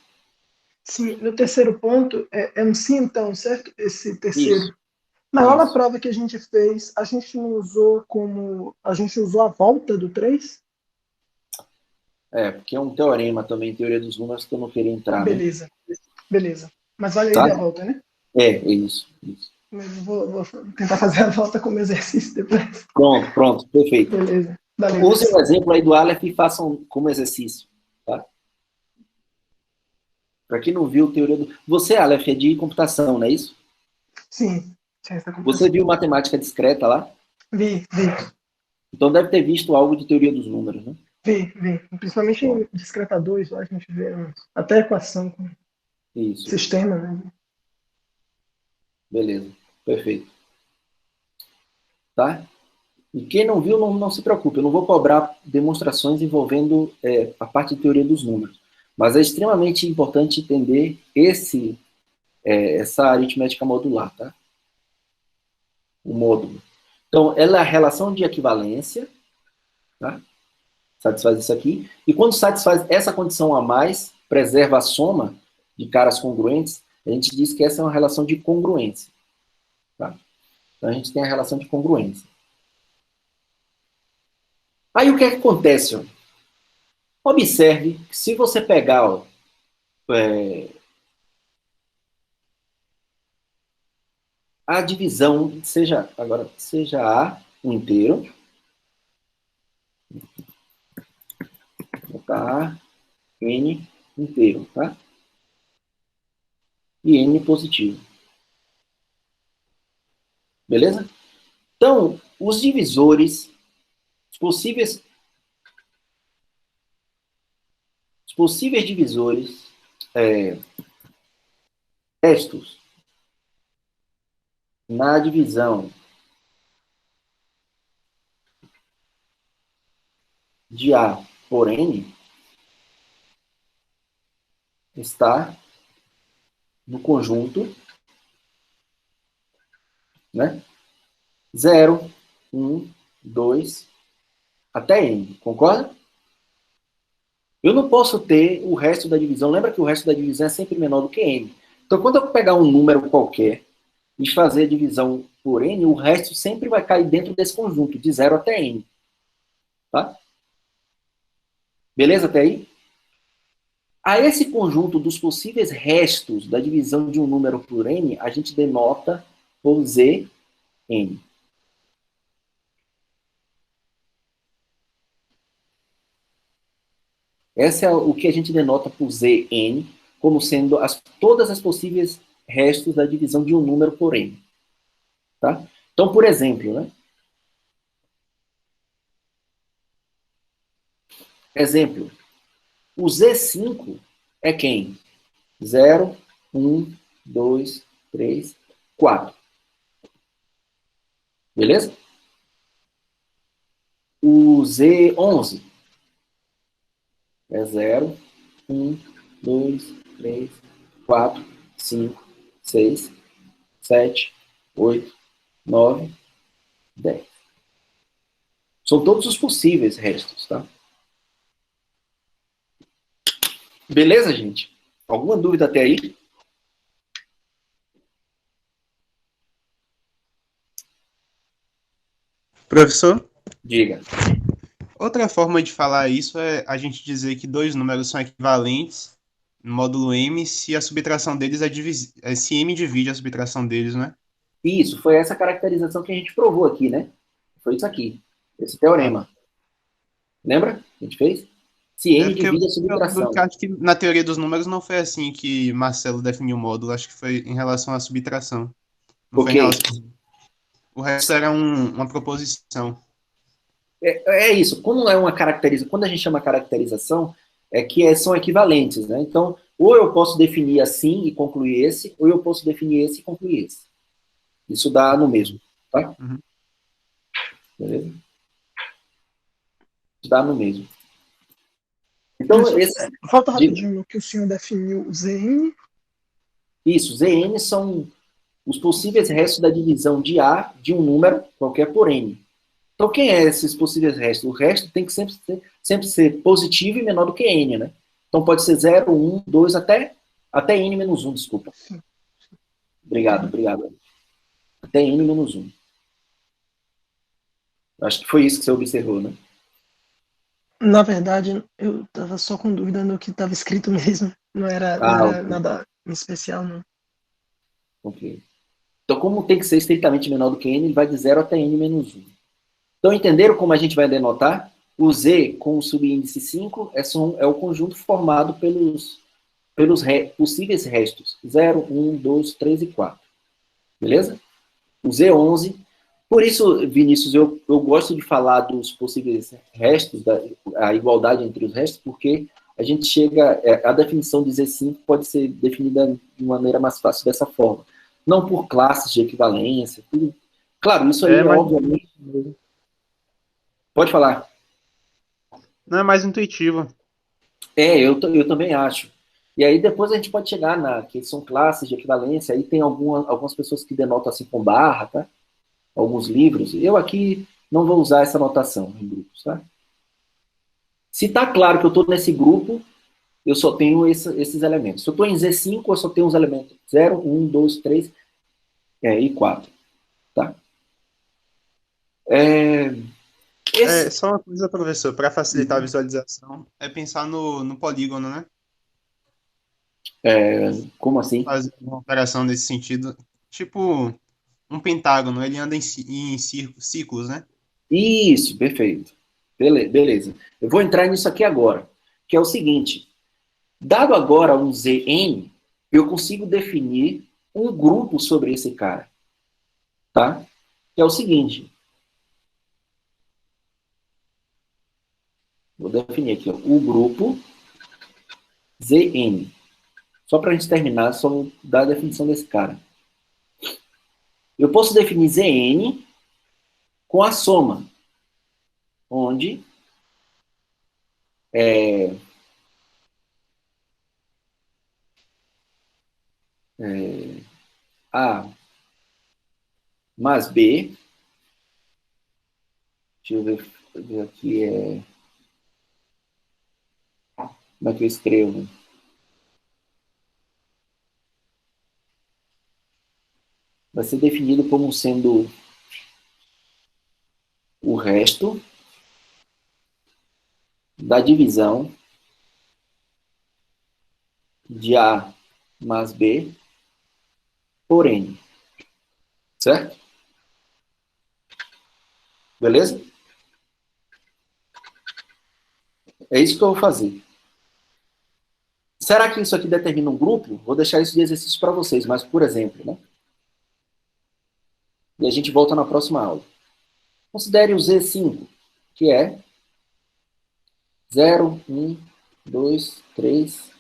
Sim, no terceiro ponto, é um sim, então, certo? Esse terceiro. Isso. Na aula prova que a gente fez, a gente não usou a gente usou a volta do 3? Porque é um teorema também, teoria dos números, que eu não queria entrar. Beleza. Né? Beleza. Mas olha aí Tá? a volta, né? Isso. Mas vou tentar fazer a volta como exercício depois. Pronto, perfeito. Beleza. Use o exemplo aí do Aleph e façam como exercício. Tá? Para quem não viu, teoria do... Você, Aleph, é de computação, não é isso? Sim. Ciência da Você computação. viu matemática discreta lá? Vi. Então deve ter visto algo de teoria dos números, né? Vi. Principalmente em discreta 2, lá a gente vê até equação com Isso, sistema, né? beleza, perfeito. Tá? E quem não viu, não se preocupe, eu não vou cobrar demonstrações envolvendo a parte de teoria dos números. Mas é extremamente importante entender essa aritmética modular, tá? O módulo. Então, ela é a relação de equivalência, tá? Satisfaz isso aqui. E quando satisfaz essa condição a mais, preserva a soma de caras congruentes, a gente diz que essa é uma relação de congruência. Tá? Então, a gente tem a relação de congruência. Aí, o que é que acontece? Ó? Observe que se você pegar a divisão, seja A um inteiro, vou botar A, N inteiro, tá? E N positivo. Beleza? Então, os divisores, os possíveis divisores restos na divisão de A por N está no conjunto, né? 0, 1, 2, até N. Concorda? Eu não posso ter o resto da divisão. Lembra que o resto da divisão é sempre menor do que N. Então, quando eu pegar um número qualquer e fazer a divisão por N, o resto sempre vai cair dentro desse conjunto, de 0 até N. Tá? Beleza até aí? A esse conjunto dos possíveis restos da divisão de um número por N, a gente denota por Zn. Essa é o que a gente denota por Zn, como sendo todas as possíveis restos da divisão de um número por N. Tá? Então, por exemplo, né? Exemplo. O Z5 é quem? 0, 1, 2, 3, 4. Beleza? O Z11 é 0, 1, 2, 3, 4, 5, 6, 7, 8, 9, 10. São todos os possíveis restos, tá? Beleza, gente? Alguma dúvida até aí? Professor? Diga. Outra forma de falar isso é a gente dizer que dois números são equivalentes no módulo M se a subtração deles se M divide a subtração deles, né? Isso, foi essa caracterização que a gente provou aqui, né? Foi isso aqui, esse teorema. Lembra que a gente fez? Se N divide a subtração. Eu acho que na teoria dos números não foi assim que Marcelo definiu o módulo, acho que foi em relação à subtração. Não foi em relação... O resto era uma proposição. É isso, quando a gente chama caracterização, é que são equivalentes, né? Então, ou eu posso definir assim e concluir esse, ou eu posso definir esse e concluir esse. Isso dá no mesmo, tá? Uhum. Beleza? Isso dá no mesmo. Então, Falta rapidinho no que o senhor definiu o Zn. Isso, Zn são os possíveis restos da divisão de A de um número qualquer por N. Então, quem é esses possíveis restos? O resto tem que sempre ser positivo e menor do que N, né? Então, pode ser 0, 1, 2, até N menos 1, desculpa. Obrigado. Até N menos 1. Acho que foi isso que você observou, né? Na verdade, eu estava só com dúvida no que estava escrito mesmo. Não era okay. Nada em especial, não. Ok. Então, como tem que ser estritamente menor do que N, ele vai de 0 até N menos 1. Então, entenderam como a gente vai denotar? O Z com o subíndice 5 é o conjunto formado pelos possíveis restos. 0, 1, 2, 3 e 4. Beleza? o Z11. Por isso, Vinícius, eu gosto de falar dos possíveis restos, a igualdade entre os restos, porque a gente chega, a definição de Z5 pode ser definida de maneira mais fácil dessa forma. Não por classes de equivalência, tudo. Claro, isso aí mas... obviamente... Pode falar. Não, é mais intuitivo. Eu também acho. E aí depois a gente pode chegar que são classes de equivalência, aí tem algumas pessoas que denotam assim com barra, tá? Alguns livros. Eu aqui não vou usar essa notação em grupos, tá? Se está claro que eu estou nesse grupo, eu só tenho esses elementos. Se eu estou em Z5, eu só tenho os elementos 0, 1, 2, 3 e 4. Tá? Só uma coisa, professor, para facilitar a visualização, é pensar no polígono, né? Como assim? Fazer uma operação nesse sentido. Tipo, um pentágono, ele anda em ciclos, né? Isso, perfeito. Beleza. Eu vou entrar nisso aqui agora, que é o seguinte. Dado agora um Zn, eu consigo definir um grupo sobre esse cara. Tá? Que é o seguinte. Vou definir aqui, ó, o grupo Zn. Só para a gente terminar, só vou dar a definição desse cara. Eu posso definir Zn com a soma, onde A mais B, deixa eu ver aqui, como é que eu escrevo? Vai ser definido como sendo o resto da divisão de A mais B por N. Certo? Beleza? É isso que eu vou fazer. Será que isso aqui determina um grupo? Vou deixar isso de exercício para vocês, mas por exemplo, né? E a gente volta na próxima aula. Considere o Z5, que é 0, 1, 2, 3,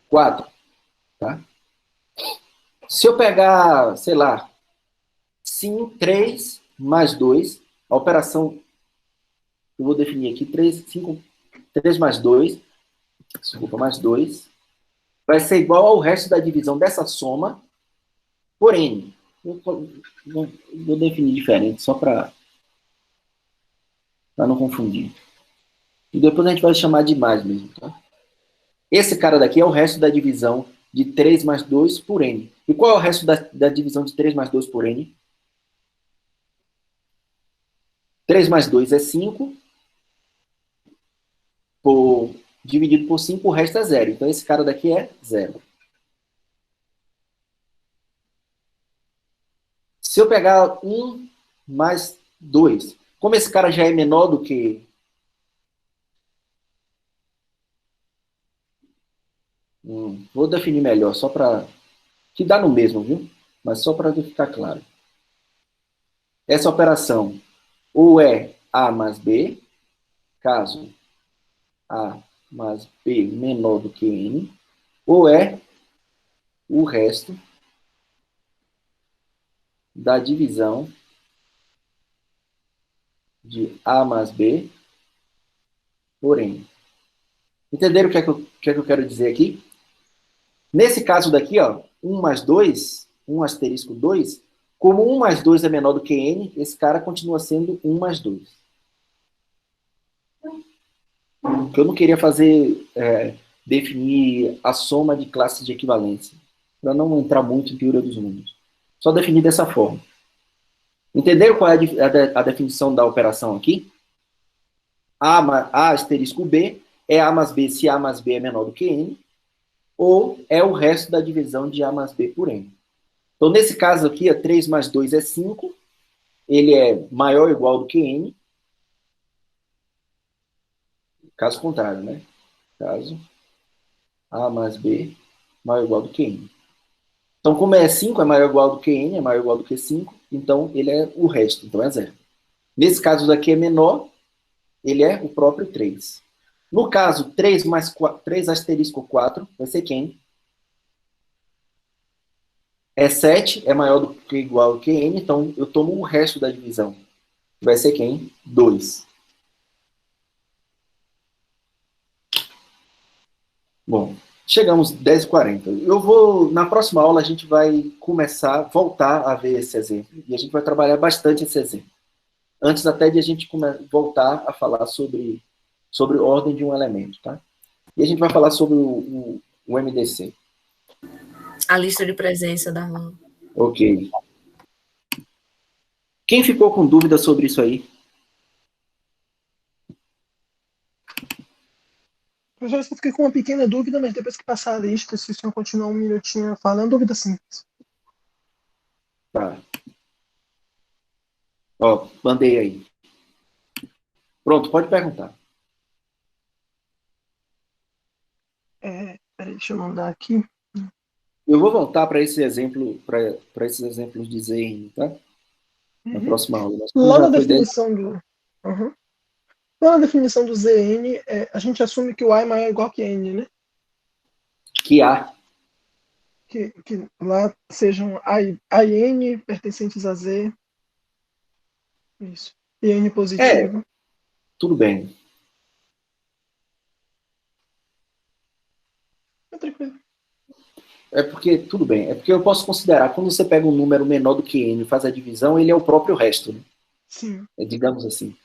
4. Tá? Se eu pegar, sei lá, 5, 3 mais 2, a operação, eu vou definir aqui, 3 mais 2, desculpa, mais 2, vai ser igual ao resto da divisão dessa soma por N. Vou definir diferente, só para não confundir. E depois a gente vai chamar de mais mesmo, tá? Esse cara daqui é o resto da divisão de 3 mais 2 por N. E qual é o resto da divisão de 3 mais 2 por N? 3 mais 2 é 5. Dividido por 5, o resto é 0. Então, esse cara daqui é 0. Se eu pegar 1 mais 2, como esse cara já é menor do que... vou definir melhor, só para... que dá no mesmo, viu? Mas só para ficar claro. Essa operação ou é A mais B, caso A mais B menor do que N, ou é o resto da divisão de A mais B por N. Entenderam o que é que eu quero dizer aqui? Nesse caso daqui, ó, 1 mais 2, 1 asterisco 2, como 1 mais 2 é menor do que N, esse cara continua sendo 1 mais 2. Porque eu não queria definir a soma de classes de equivalência, para não entrar muito em teoria dos números. Só definir dessa forma. Entenderam qual é a definição da operação aqui? A asterisco B é A mais B se A mais B é menor do que N, ou é o resto da divisão de A mais B por N. Então, nesse caso aqui, 3 mais 2 é 5, ele é maior ou igual do que N. Caso contrário, né? Caso A mais B maior ou igual do que N. Então, como é 5, é maior ou igual do que N, é maior ou igual do que 5, então ele é o resto, então é 0. Nesse caso daqui é menor, ele é o próprio 3. No caso, 3 mais 4, 3 asterisco 4, vai ser quem? É 7, é maior do que igual que n, então eu tomo o resto da divisão. Vai ser quem? 2. Bom, chegamos 10h40. Na próxima aula a gente vai voltar a ver esse exemplo, e a gente vai trabalhar bastante esse exemplo. Antes até de a gente voltar a falar sobre ordem de um elemento, tá? E a gente vai falar sobre o MDC. A lista de presença da aula. Ok. Quem ficou com dúvida sobre isso aí? Professor, eu só fiquei com uma pequena dúvida, mas depois que passar a lista, se o senhor continuar um minutinho falando, dúvida simples. Tá. Ó, mandei aí. Pronto, pode perguntar. Peraí, deixa eu mandar aqui. Eu vou voltar para esse exemplo, para esses exemplos de ZN, tá? Na próxima aula. Lá na definição do... Lá na definição do ZN, a gente assume que o A é maior ou igual que N, né? Que A. Que lá sejam A e N pertencentes a Z. Isso. E N positivo. Tudo bem. É tranquilo. Tudo bem, é porque eu posso considerar, quando você pega um número menor do que n e faz a divisão, ele é o próprio resto, né? Sim. Digamos assim.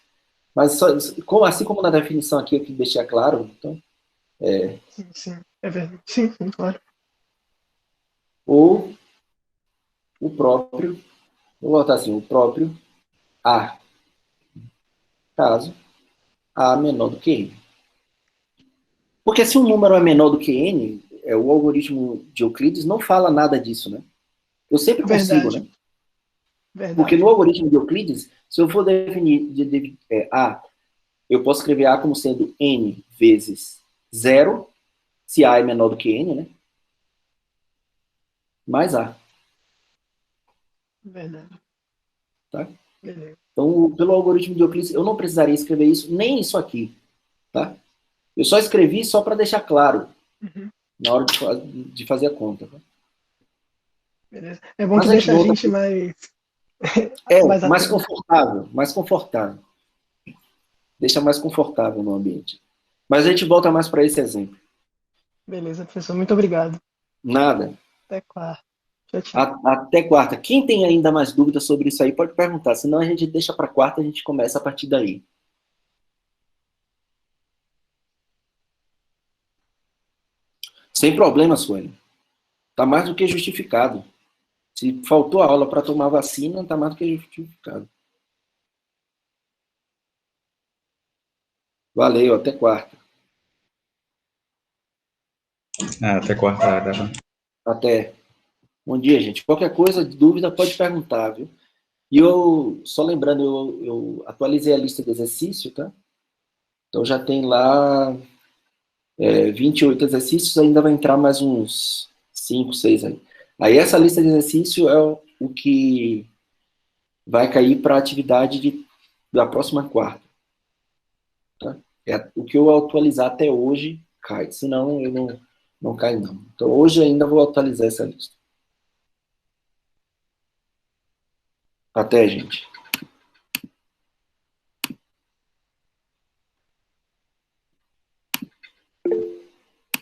Mas assim como na definição aqui eu quis deixar claro, então... Sim, é verdade. Sim, claro. Ou o próprio, vou botar assim, o próprio A, caso A menor do que n. Porque se um número é menor do que n, o algoritmo de Euclides não fala nada disso, né? Eu sempre consigo, né? Verdade. Porque no algoritmo de Euclides, se eu for definir A, eu posso escrever A como sendo n vezes 0, se A é menor do que n, né? Mais A. Verdade. Tá? Beleza. Então, pelo algoritmo de Euclides, eu não precisaria escrever isso, nem isso aqui. Tá? Eu só escrevi só para deixar claro na hora de fazer a conta. Tá? Beleza. É bom que deixa a gente mais... mais confortável, mais confortável. Deixa mais confortável no ambiente. Mas a gente volta mais para esse exemplo. Beleza, professor. Muito obrigado. Nada. Até quarta. Tchau, tchau. Até quarta. Quem tem ainda mais dúvidas sobre isso aí, pode perguntar. Senão a gente deixa para quarta e a gente começa a partir daí. Sem problema, Sueli. Está mais do que justificado. Se faltou a aula para tomar vacina, está mais do que justificado. Valeu, até quarta. Até quarta. Até. Bom dia, gente. Qualquer coisa, dúvida, pode perguntar, viu? E eu, só lembrando, eu atualizei a lista de exercício, tá? Então já tem lá 28 exercícios, ainda vai entrar mais uns 5, 6 aí. Aí essa lista de exercício é o que vai cair para a atividade da próxima quarta. Tá? O que eu atualizar até hoje cai, senão eu não cai não. Então hoje ainda vou atualizar essa lista. Até, gente.